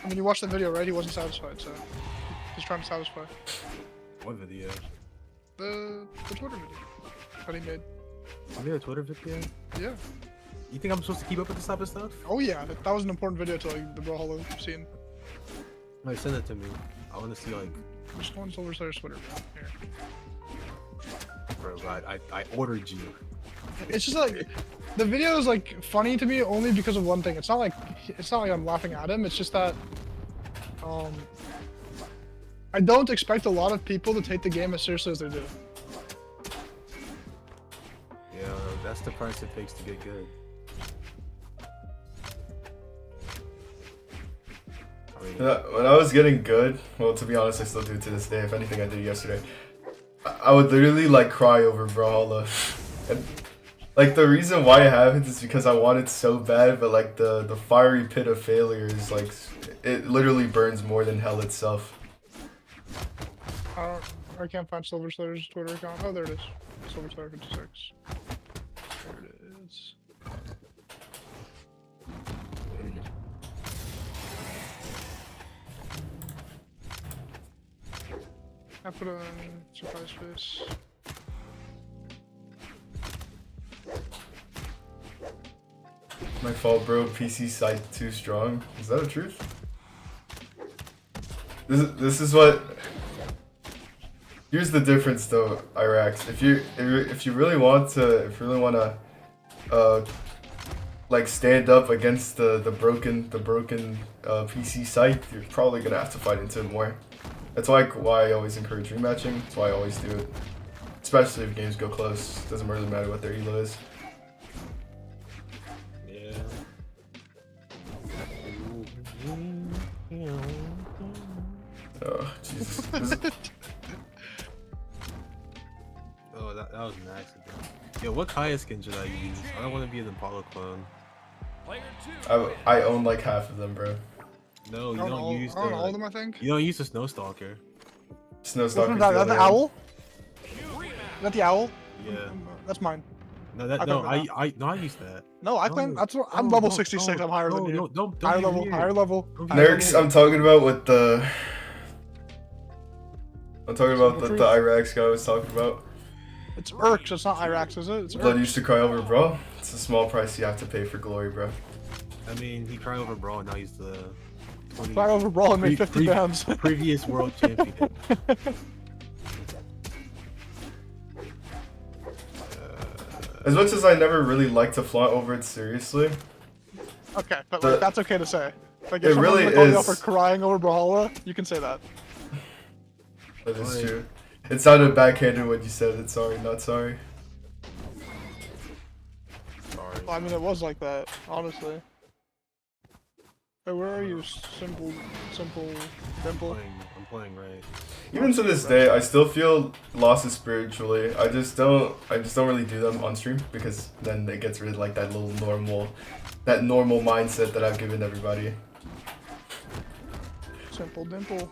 I mean, you watched the video, right? He wasn't satisfied, so he's trying to satisfy. What video? The Twitter video that he made. I made a Twitter video. Yeah. You think I'm supposed to keep up with this type of stuff? Oh yeah, that was an important video to like the Brawlhalla scene. Like send it to me. I want to see like, Just go on Silver Slayer's Twitter. Here. bro. I ordered you. It's just like the video is like funny to me only because of one thing. It's not like I'm laughing at him. It's just that I don't expect a lot of people to take the game as seriously as they do. Yeah, that's the price it takes to get good. I mean, When I was getting good, well, to be honest, I still do to this day. If anything, I did yesterday. I would literally like cry over Brawlhalla. And like the reason why I haven't is because I want it so bad, but like the fiery pit of failure is like it literally burns more than hell itself. I can't find Silver Slayer's Twitter account. Oh, there it is. Silver Slayer 56. There it is. I put a surprise face. My fault, bro. PC scythe too strong. Is that the truth? This is what. Here's the difference, though, Irax. If you really want to, like stand up against the broken PC scythe, you're probably gonna have to fight into it more. That's why I always encourage rematching. That's why I always do it, especially if games go close. Doesn't really matter what their elo is. yeah. Oh Jesus. Oh, that was an accident. Yo, what Kaya skin should I use? I don't want to be an Impala clone. Player 2. I own like half of them, bro. No, you I own don't use all of the. them, I think. You don't use the Snowstalker. Snowstalker's That the owl? Rematch. Is that the owl? Yeah. That's mine. No, that I no, don't I use that. No, I claim that's what I'm level 66. I'm higher than you. Don't Higher be level. weird. Higher level. Don't be higher Nerks, level. I'm talking about with the. I'm talking about Simple the truth. Iraqs guy I was talking about. It's Irks, it's not Iraqs, is it? It's Blood Irks. used to cry over, bro. It's a small price you have to pay for glory, bro. I mean, he cried over Brawl, now he's the 20 Fly over Brawl and made 50 pounds. previous world champion. As much as I never really like to flaunt over it seriously, Okay, but The- like, that's okay to say. Like, It if someone's really like, calling you out is. for crying over Brawlhalla, you can say that. that is Like- true. It sounded backhanded when you said it. Sorry, not sorry. Sorry. I mean, it was like that, honestly. Hey, where are you, simple dimple? I'm playing right. Even to this day, I still feel losses spiritually. I just don't really do them on stream because then it gets rid of like that normal mindset that I've given everybody. Simple dimple.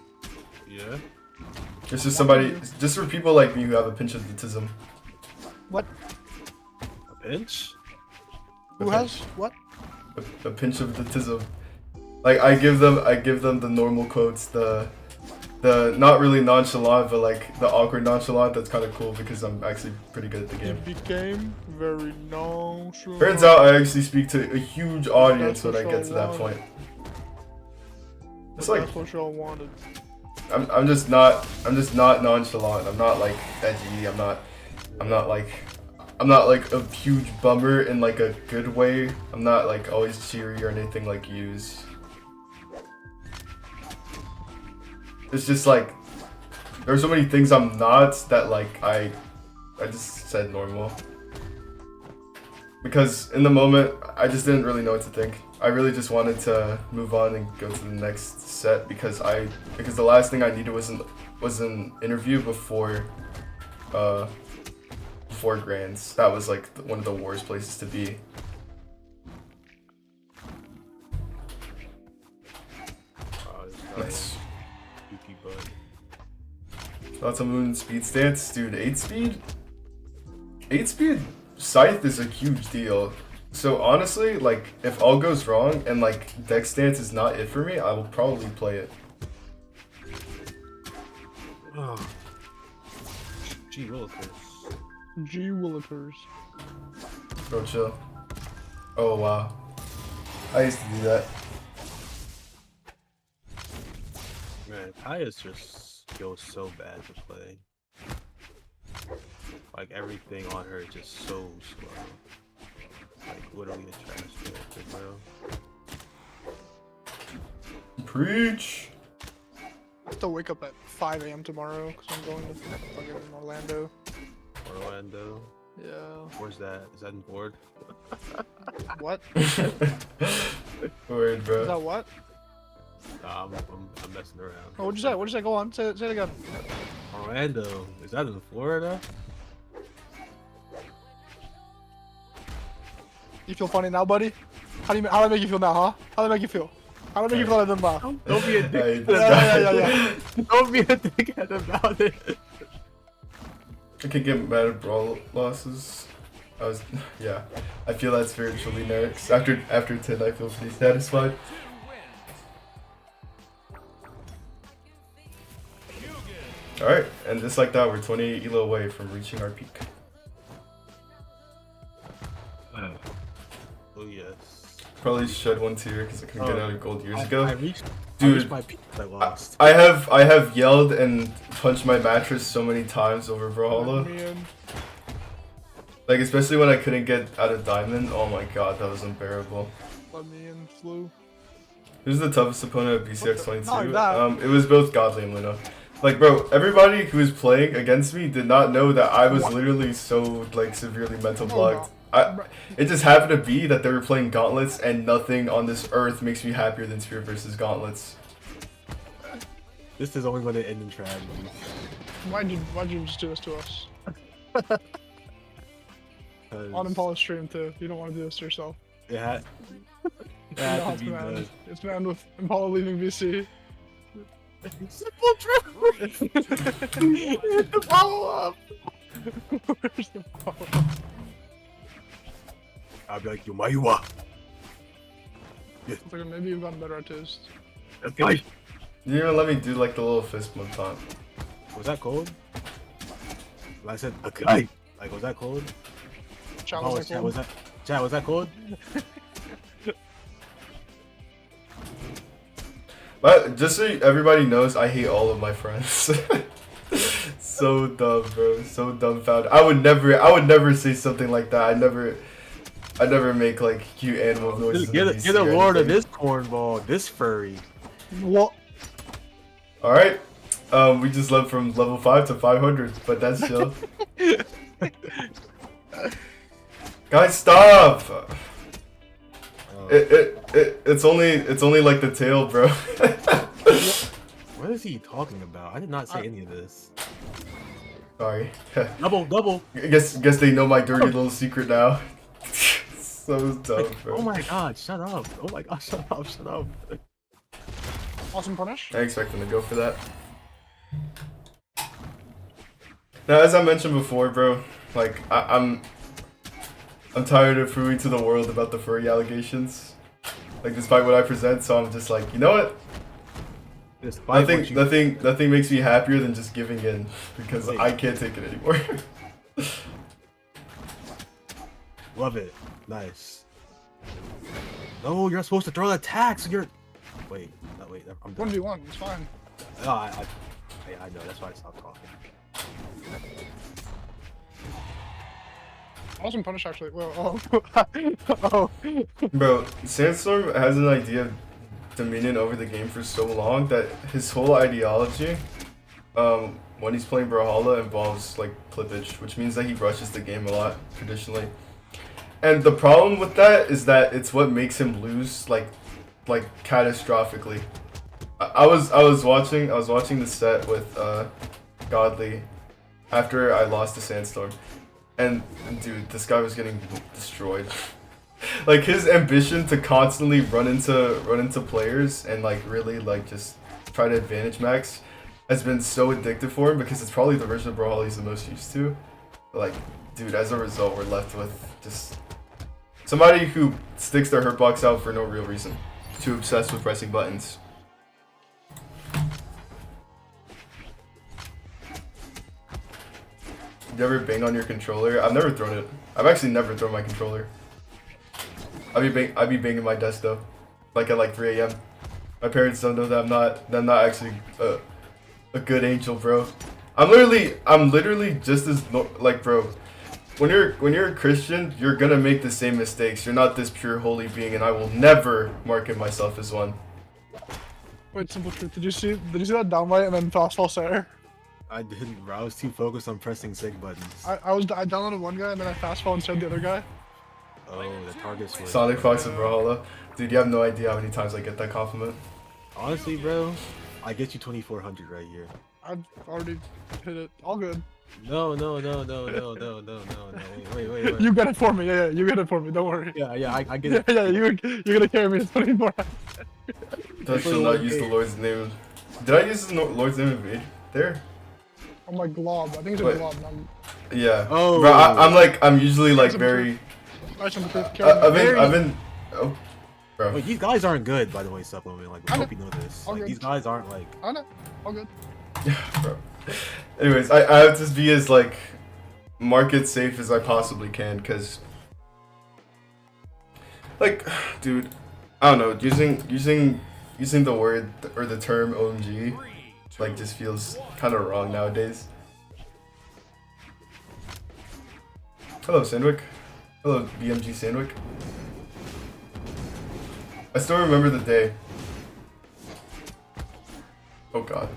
Yeah. It's just just for people like me who have a pinch of autism. What? A pinch? Who has what? A pinch of autism. Like I give them the normal quotes, the not really nonchalant, but like the awkward nonchalant. That's kind of cool because I'm actually pretty good at the You game. became very nonchalant. Turns out I actually speak to a huge audience That's when I what get to that y'all point. It's like That's what y'all wanted. I'm just not nonchalant. I'm not like edgy. I'm not like a huge bummer in like a good way. I'm not like always cheery or anything like yous. It's just like there's so many things I'm not that like I just said normal. Because in the moment I just didn't really know what to think. I really just wanted to move on and go to the next set because the last thing I needed was an interview before Grands. That was like one of the worst places to be. Nice. Yuki butt. Lots of moon speed stance, dude. 8 speed? 8 speed scythe is a huge deal. So honestly, like if all goes wrong and like deck stance is not it for me, I will probably play it. Oh. Gee, Willikers. G Willikers. Bro, chill. Oh wow. I used to do that. Man, Kaya's just feels so bad to play. Like everything on her is just so slow. Like literally a trash character, bro. Preach. I have to wake up at 5 a.m. tomorrow because I'm going to fucking Orlando. Orlando. Yeah. Where's that? Is that in board? What? Word, Is bro. that what? Nah, I'm messing around. Oh, what'd you say? What'd you say? Go on. Say it again. Orlando. Is that in Florida? You feel funny now, buddy? How do I make you feel now, huh? How do I make you feel? How do I make you feel? I didn't laugh. Don't be a Hey, dick. this Yeah, guy- yeah. Don't be a dickhead about it. I can get mad at brawl losses. Yeah. I feel that spiritually next. After 10, I feel pretty satisfied. Alright, and just like that, we're 28 elo away from reaching our peak. Oh yes. Probably shed one tear because I couldn't get out of gold years ago. I reached Dude, my peak. I lost. I have yelled and punched my mattress so many times over Brawlhalla. Man. Like especially when I couldn't get out of diamond. Oh my god, that was unbearable. Let me in, flu. Who's the toughest opponent at BCX22? Not like that. It was both Godly and Luna. Like, bro, everybody who was playing against me did not know that I was literally so, like, severely mental blocked. It just happened to be that they were playing Gauntlets, and nothing on this earth makes me happier than Spirit versus Gauntlets. This is only going to end in tragedy. Why'd you just do this to us? 'Cause On Impala stream too. You don't want to do this to yourself. It had, it You know had how to be done. It's been with Impala leaving BC. Simple truth. The follow up. Where's the follow-up? I'll be like, yo, Mayua. It's like maybe you've gotten better at this. Okay. You didn't even let me do, like, the little fist bump taunt. Was that cold? I said, okay. Like, was that cold? Chat Oh, was chat, like, was that? Chat, was that cold? But just so everybody knows, I hate all of my friends. So dumb, bro. So dumbfounded. I would never say something like that. I never make like cute animal noises. Get a lord of this cornball, this furry. what? All right. We just leveled from level 5 to 500, but that's chill. Guys, stop! It's only like the tail, bro. What is he talking about? I did not say any of this. Sorry. Double. I guess they know my dirty little secret now. So dumb, bro. Oh my god, shut up. Oh my god, shut up. Awesome punish. I expect them to go for that. Now, as I mentioned before, bro, like I'm tired of proving to the world about the furry allegations. Like, despite what I present, so I'm just like, you know what? Nothing makes me happier than just giving in because I can't take it anymore. Love it. Nice. No, you're not supposed to throw the attacks. You're. Wait. No, wait. I'm done. 1v1, it's fine. No, I know. That's why I stopped talking. Awesome punish actually. Well, oh. Bro, Sandstorm has an idea of dominion over the game for so long that his whole ideology, when he's playing Brawlhalla, involves like clippage, which means that he rushes the game a lot traditionally. And the problem with that is that it's what makes him lose like catastrophically. I was watching the set with Godly after I lost to Sandstorm. And dude, this guy was getting destroyed. Like his ambition to constantly run into players and like really like just try to advantage max has been so addictive for him because it's probably the version of Brawlhalla he's the most used to. Like, dude, as a result, we're left with just somebody who sticks their hurtbox out for no real reason. Too obsessed with pressing buttons. You ever bang on your controller? I've never thrown it. I've actually never thrown my controller. I'd be banging my desk though, like at like 3 a.m. My parents don't know that I'm not actually a good angel, bro. I'm literally just as like, bro. When you're a Christian, you're gonna make the same mistakes. You're not this pure holy being, and I will never market myself as one. Wait, simple truth. Did you see that downlight and then fastfall Sarah? I didn't, bro. I was too focused on pressing sig buttons. I downloaded one guy and then I fastfall instead the other guy. Oh, the targets were... Sonic Fox and Brawlhalla. Dude, you have no idea how many times I get that compliment. Honestly, bro, I get you 2400 right here. I've already hit it. All good. No. Wait. You get it for me. Yeah, you get it for me. Don't worry. Yeah, I get it. Yeah, you're gonna carry me to 24. I shall not use the Lord's name. Did I use the Lord's name in Vader there? Oh my glob. I think it's a Wait. glob. Yeah. Oh. Bro, I'm usually like very. I've been. Oh, bro. Wait, these guys aren't good, by the way, Supplement. Like, I I know. hope you know this. All Like, good. these guys aren't like. I know. All good. Bro. Anyways, I have to be as like market safe as I possibly can, cause like, dude, I don't know, using the word or the term OMG like just feels kind of wrong nowadays. Hello, Sandwick. Hello, BMG Sandwick. I still remember the day. Oh god.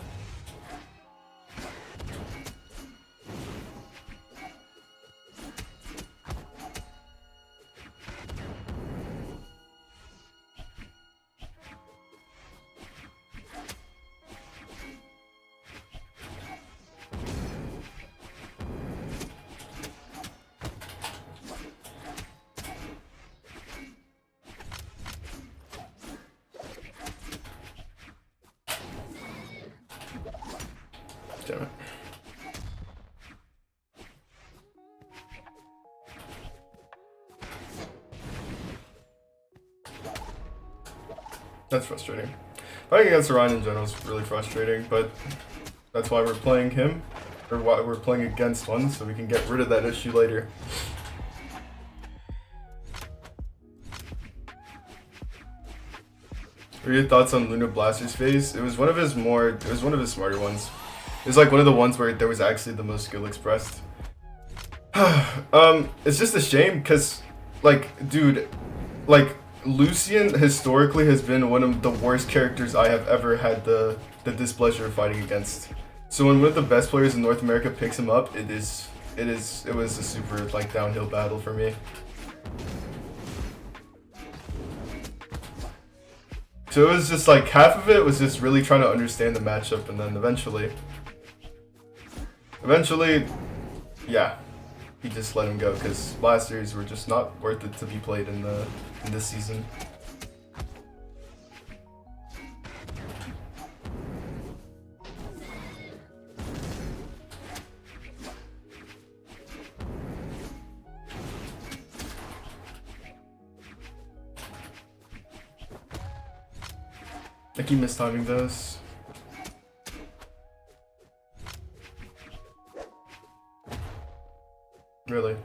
Damn it. That's frustrating. Fighting against Orion in general is really frustrating, but That's why we're playing him, or why we're playing against one, so we can get rid of that issue later. What are your thoughts on Luna Blaster's phase? It was one of his smarter ones. It was like one of the ones where there was actually the most skill expressed. It's just a shame because, like, dude, like, Lucian historically has been one of the worst characters I have ever had the displeasure of fighting against. So when one of the best players in North America picks him up, it was a super, like, downhill battle for me. So it was just like half of it was just really trying to understand the matchup, and then eventually, yeah, he just let him go because blasters were just not worth it to be played in this season. I keep mistiming those. Really?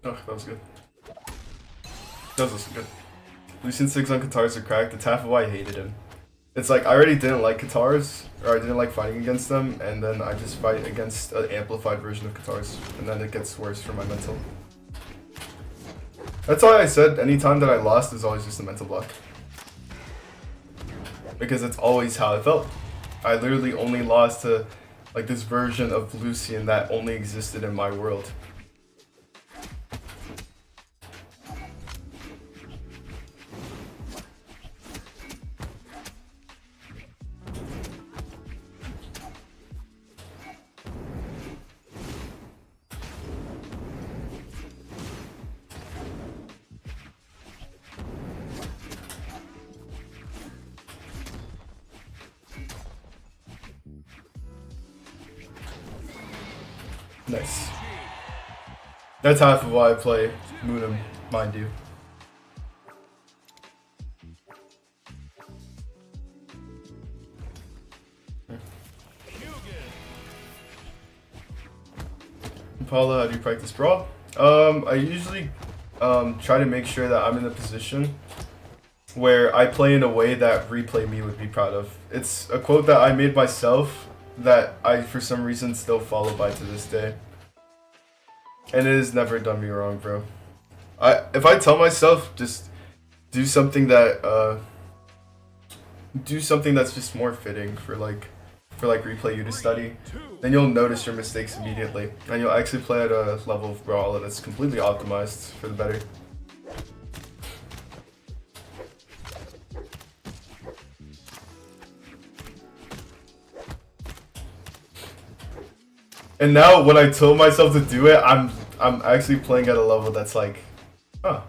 Oh, that was good. That was also good. Lucian 6 on Katars are cracked. That's half of why I hated him. It's like, I already didn't like Katars, or I didn't like fighting against them, and then I just fight against an amplified version of Katars, and then it gets worse for my mental. That's why I said anytime that I lost is always just a mental block. Because it's always how I felt. I literally only lost to, like, this version of Lucian that only existed in my world. Nice. That's half of why I play Moonum, mind you. Paula, how do you practice Brawl? I usually try to make sure that I'm in a position where I play in a way that Replay Me would be proud of. It's a quote that I made myself that I, for some reason, still follow by to this day. And it has never done me wrong, bro. If I tell myself, just do something that, do something that's just more fitting for Replay You to study, then you'll notice your mistakes immediately. And you'll actually play at a level of Brawlhalla that's completely optimized for the better. And now when I told myself to do it, I'm actually playing at a level that's like, huh.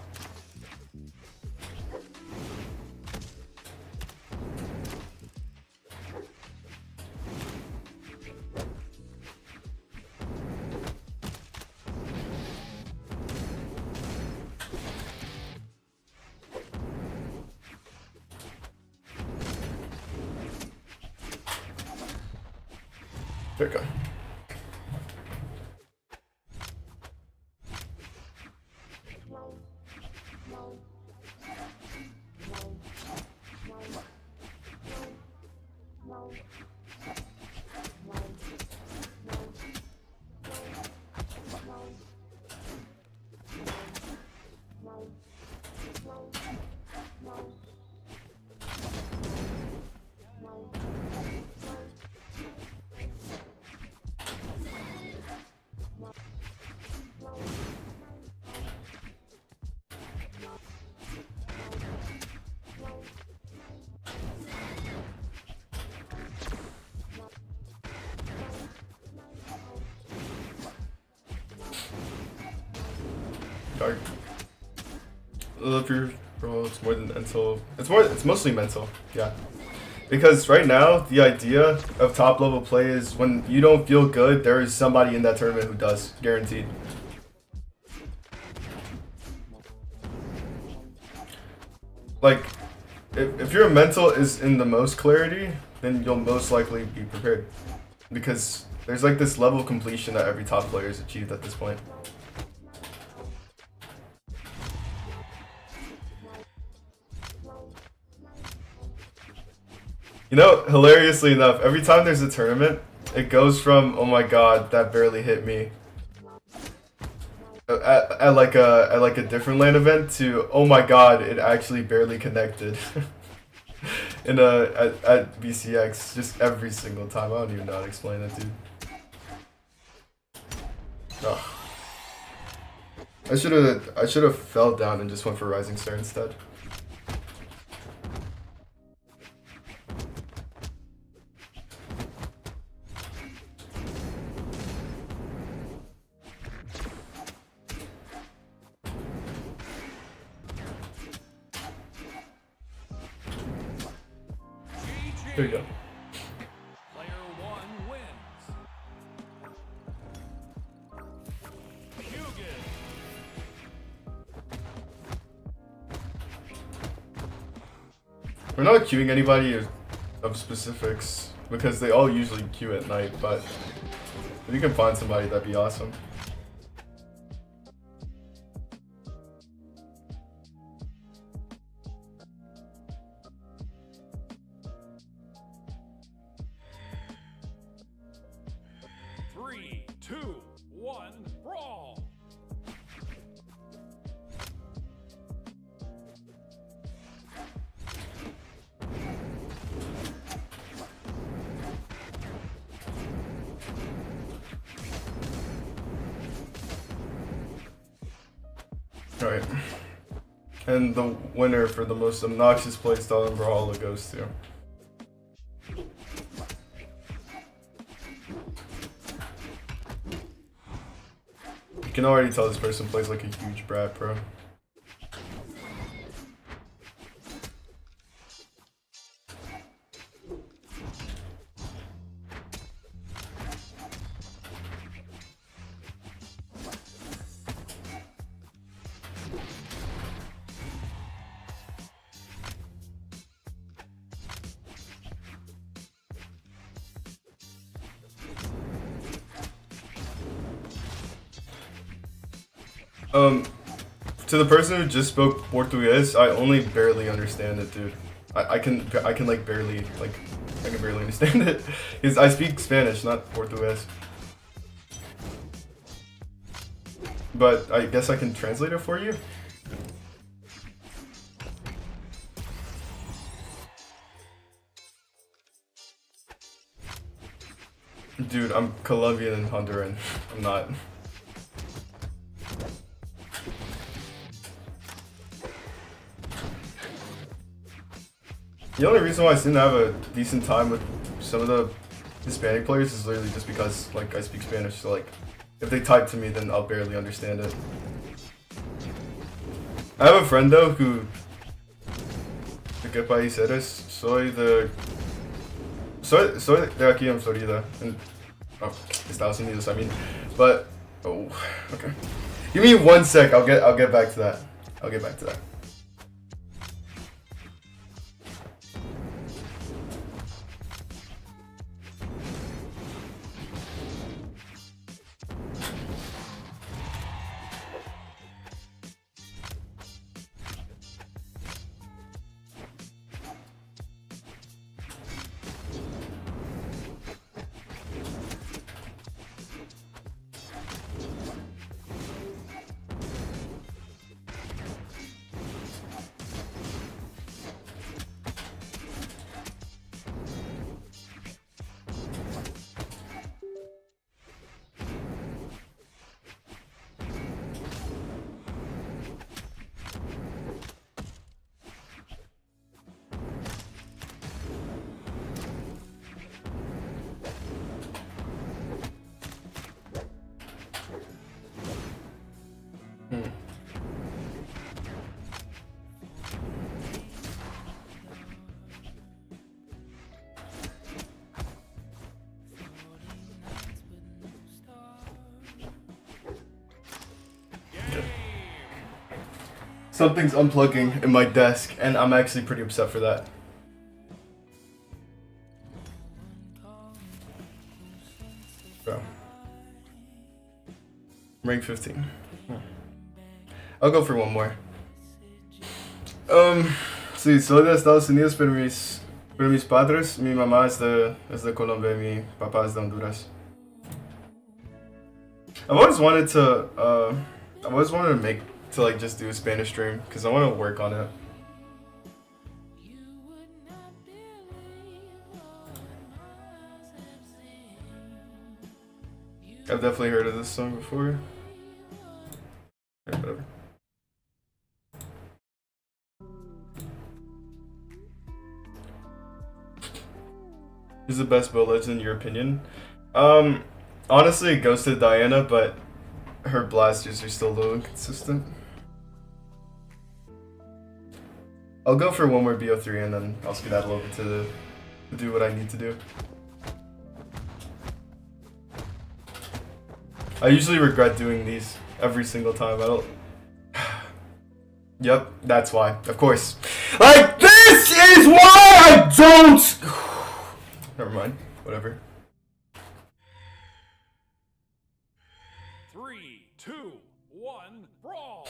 There we go. Dark. Bro, it's more than mental. It's mostly mental. Yeah. Because right now, the idea of top level play is when you don't feel good, there is somebody in that tournament who does, guaranteed. Like, if your mental is in the most clarity, then you'll most likely be prepared. Because there's like this level of completion that every top player has achieved at this point. You know, hilariously enough, every time there's a tournament, it goes from, oh my god, that barely hit me, at like a different LAN event, to, oh my god, it actually barely connected. At BCX, just every single time. I don't even know how to explain it, dude. Ugh. I should have fell down and just went for Rising Star instead. There you go. Player 1 wins. Hugin. We're not queuing anybody of specifics because they all usually queue at night, but if you can find somebody, that'd be awesome. Three, two, one, brawl. Alright. And the winner for the most obnoxious playstyle in Brawlhalla goes to... You can already tell this person plays like a huge brat, bro. To the person who just spoke Portuguese, I only barely understand it, dude. I can like barely understand it. Because I speak Spanish, not Portuguese. But I guess I can translate it for you. Dude, I'm Colombian and Honduran. I'm not. The only reason why I seem to have a decent time with some of the Hispanic players is literally just because, like, I speak Spanish, so, like, if they type to me, then I'll barely understand it. I have a friend, though, who... ¿De qué país eres? Soy de aquí en Florida. Estados Unidos, I mean. But, oh, okay. Give me 1 sec, I'll get back to that. I'll get back to that. Something's unplugging in my desk, and I'm actually pretty upset for that. Bro. Rank 15. I'll go for one more. Sí, soy de Estados Unidos, pero mis padres, mi mamá es de Colombia, mi papá es de Honduras. I've always wanted to like just do a Spanish stream because I want to work on it. I've definitely heard of this song before. Yeah, whatever. Who's the best build legend in your opinion? Honestly, it goes to Diana, but her blasters are still a little inconsistent. I'll go for one more BO3 and then I'll skedaddle over to do what I need to do. I usually regret doing these every single time. I don't. Yep, that's why. Of course. Like, this is why I don't. Never mind. Whatever. 3, 2, 1, brawl!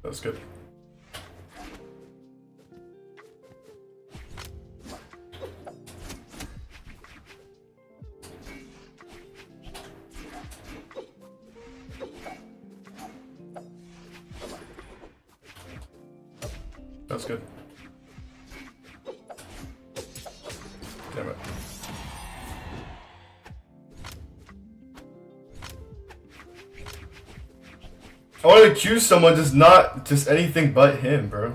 That was good. That was good. Damn it. I want to accuse someone, just not just anything but him, bro.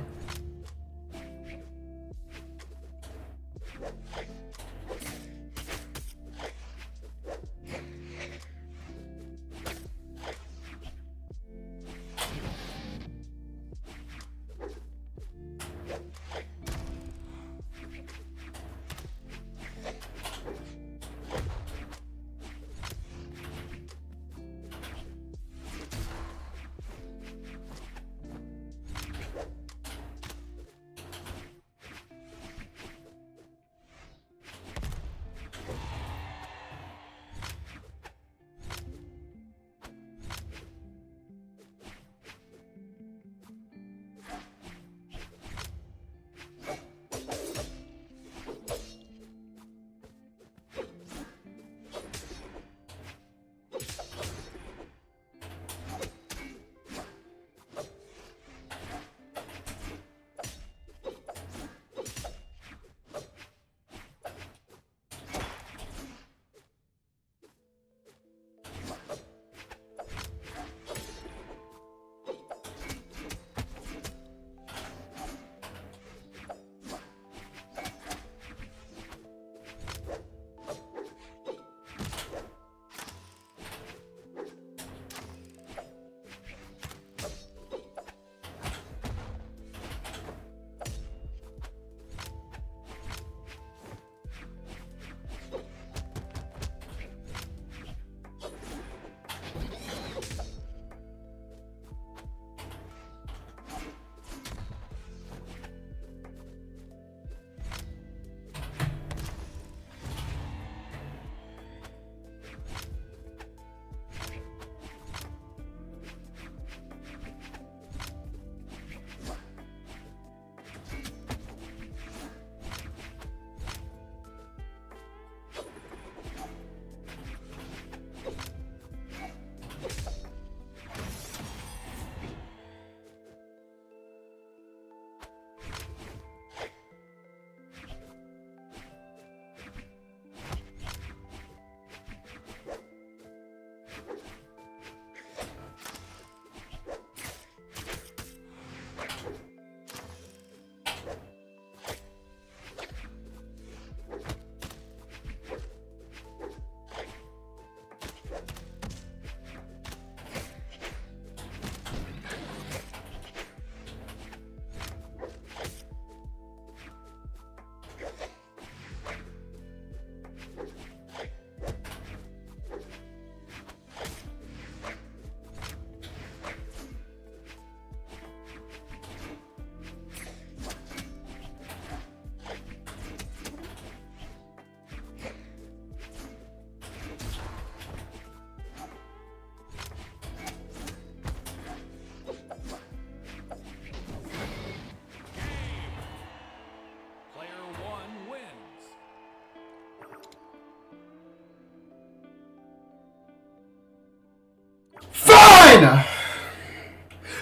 Fine!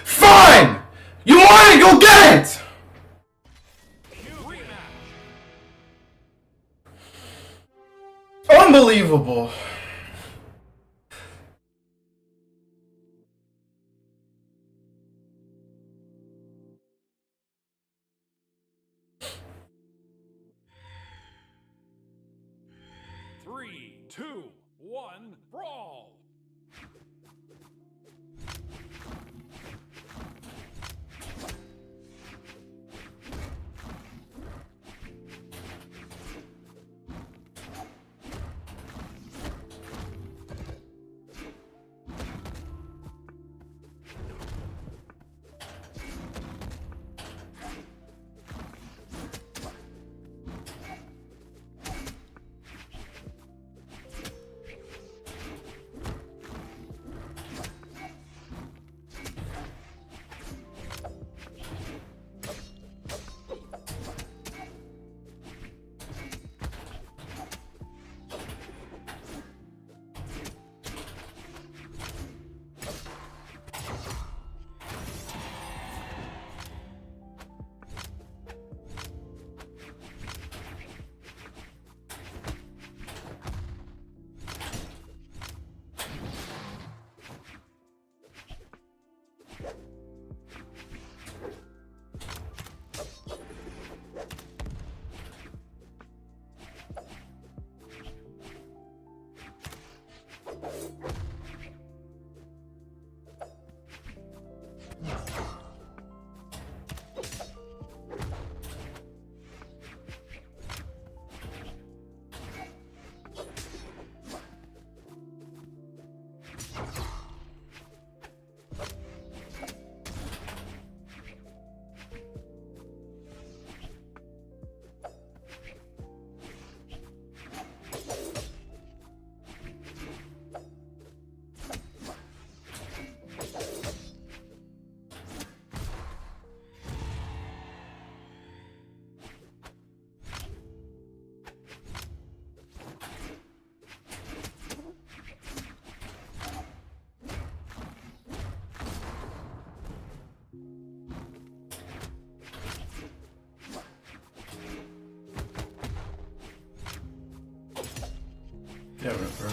Fine! You want it, go get it! Unbelievable. Three, two, one, brawl! Damn it, bro.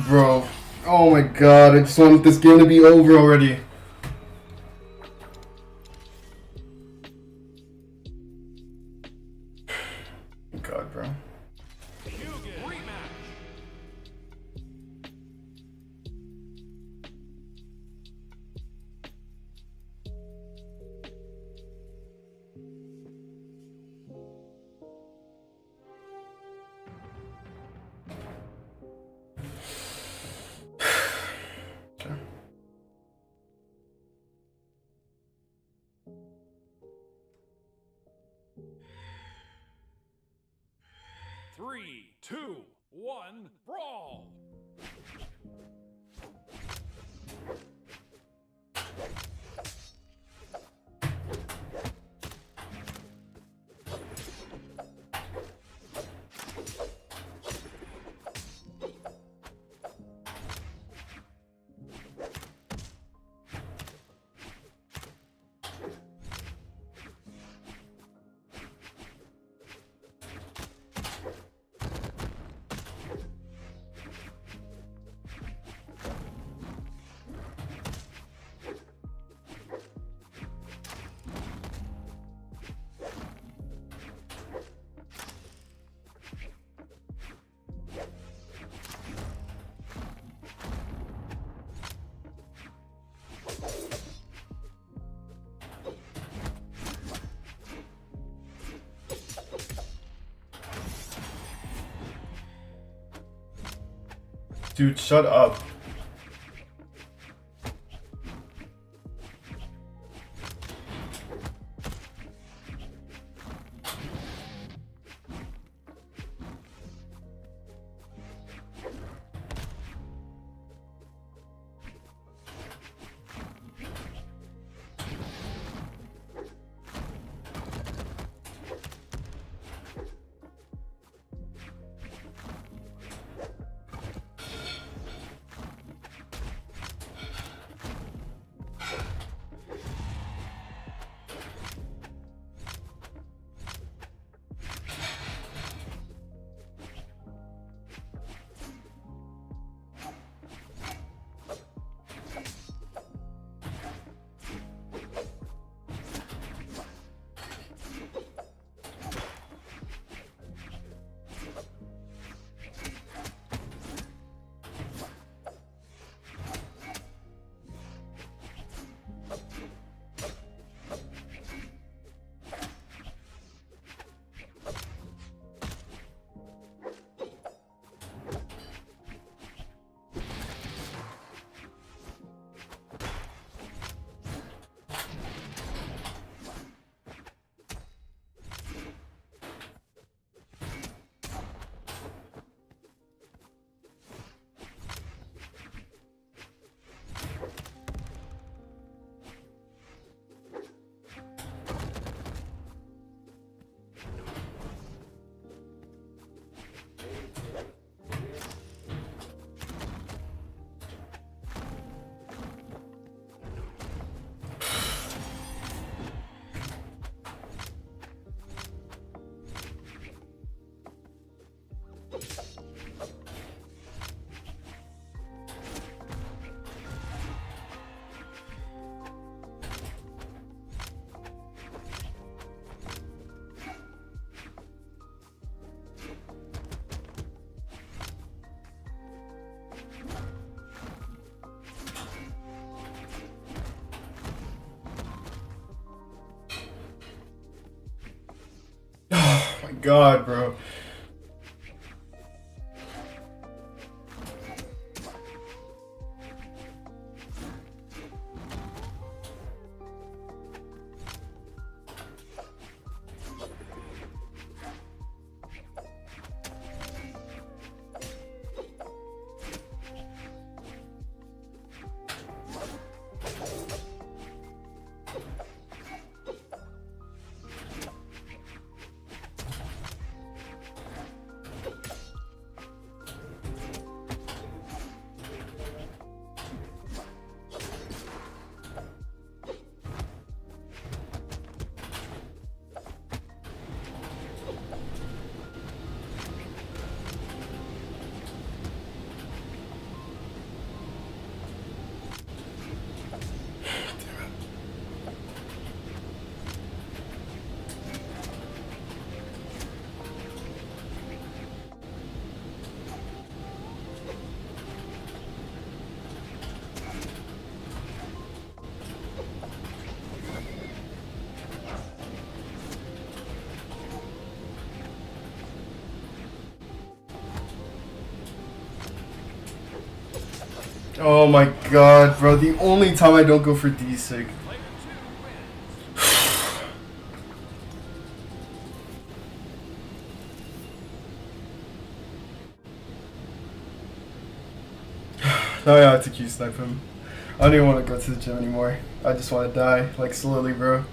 Bro, oh my god, I just want this game to be over already. God, bro. 3, 2, 1, brawl! Dude, shut up. My God, bro. Oh my God, bro. The only time I don't go for D-Sig. Now I have to Q snipe him. I don't even want to go to the gym anymore. I just want to die, like slowly, bro.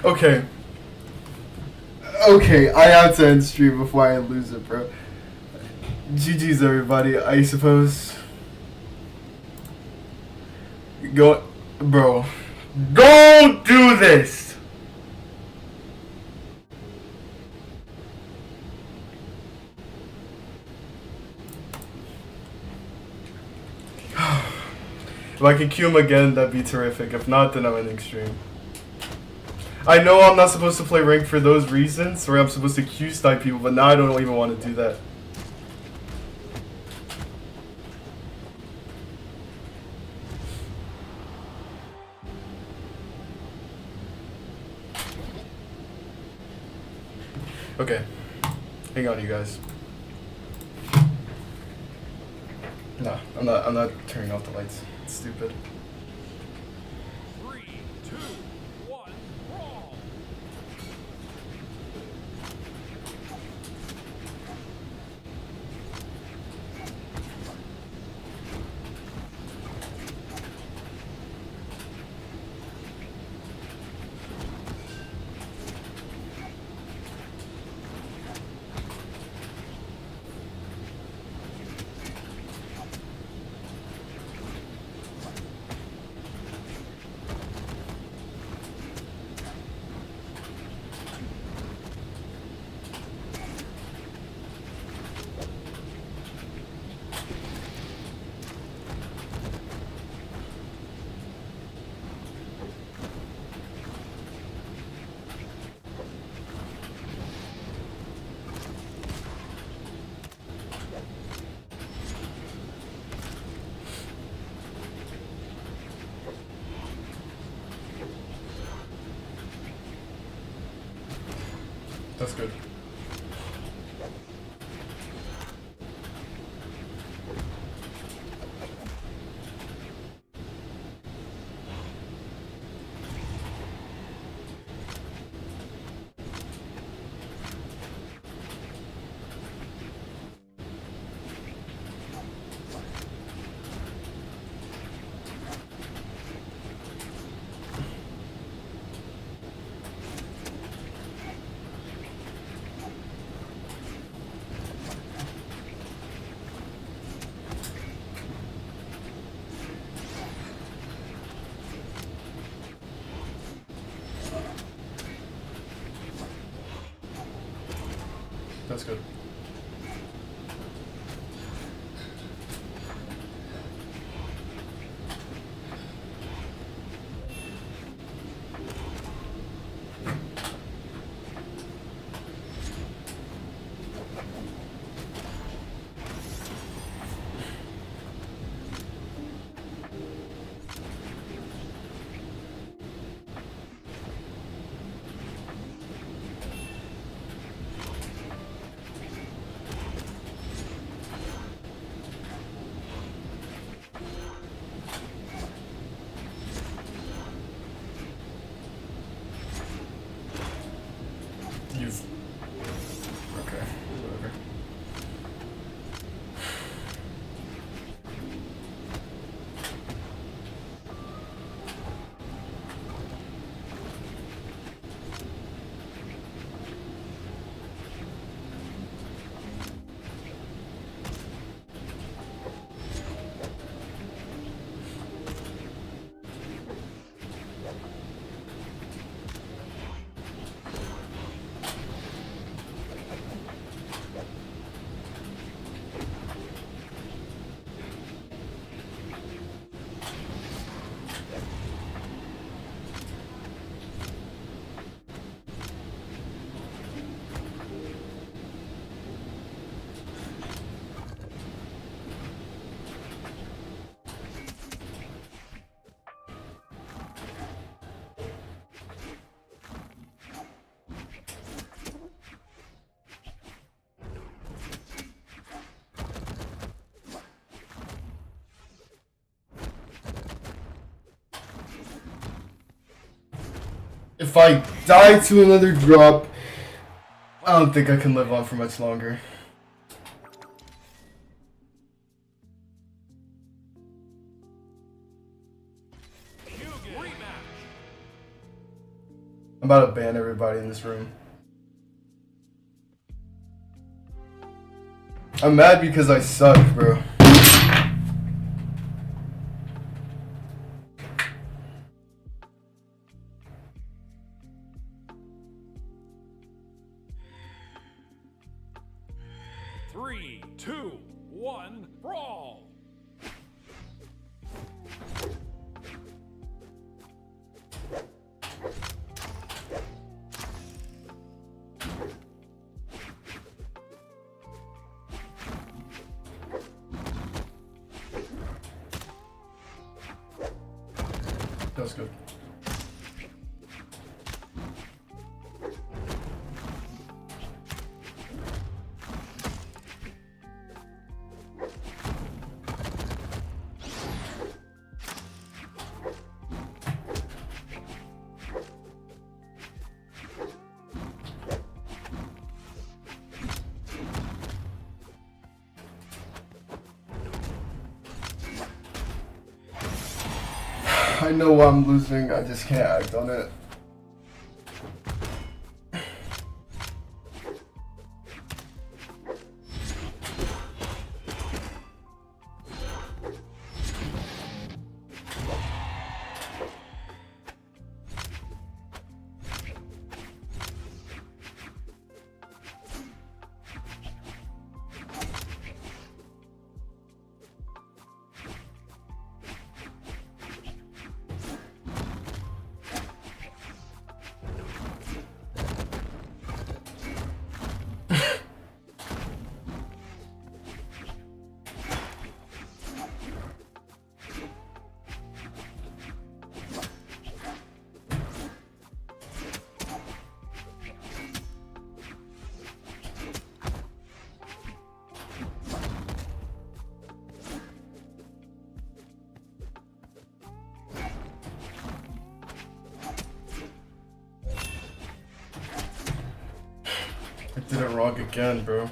Okay. Okay, I have to end stream before I lose it, bro. GG's everybody, I suppose. Go, bro. Go do this! If I can queue him again, that'd be terrific. If not, then I'm ending stream. I know I'm not supposed to play ranked for those reasons, where I'm supposed to queue snipe people, but now I don't even want to do that. Okay, hang on, you guys. No, I'm not turning off the lights. It's stupid. 3, 2, 1, brawl! That's good. That's good. If I die to another drop, I don't think I can live on for much longer. I'm about to ban everybody in this room. I'm mad because I suck, bro. Three, two, one, brawl! That was good. I know I'm losing, I just can't act on it. I did it wrong again, bro.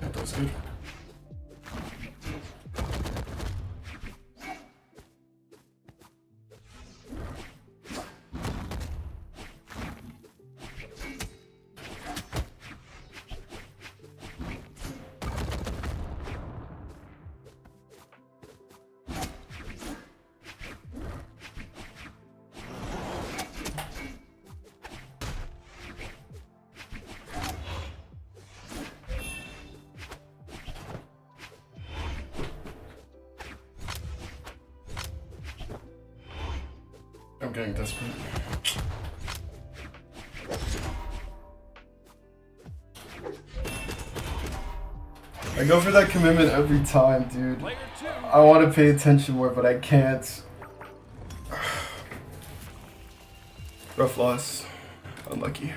That was good. I'm getting desperate. I go for that commitment every time, dude. Player 2. I want to pay attention more, but I can't. Rough loss. Unlucky.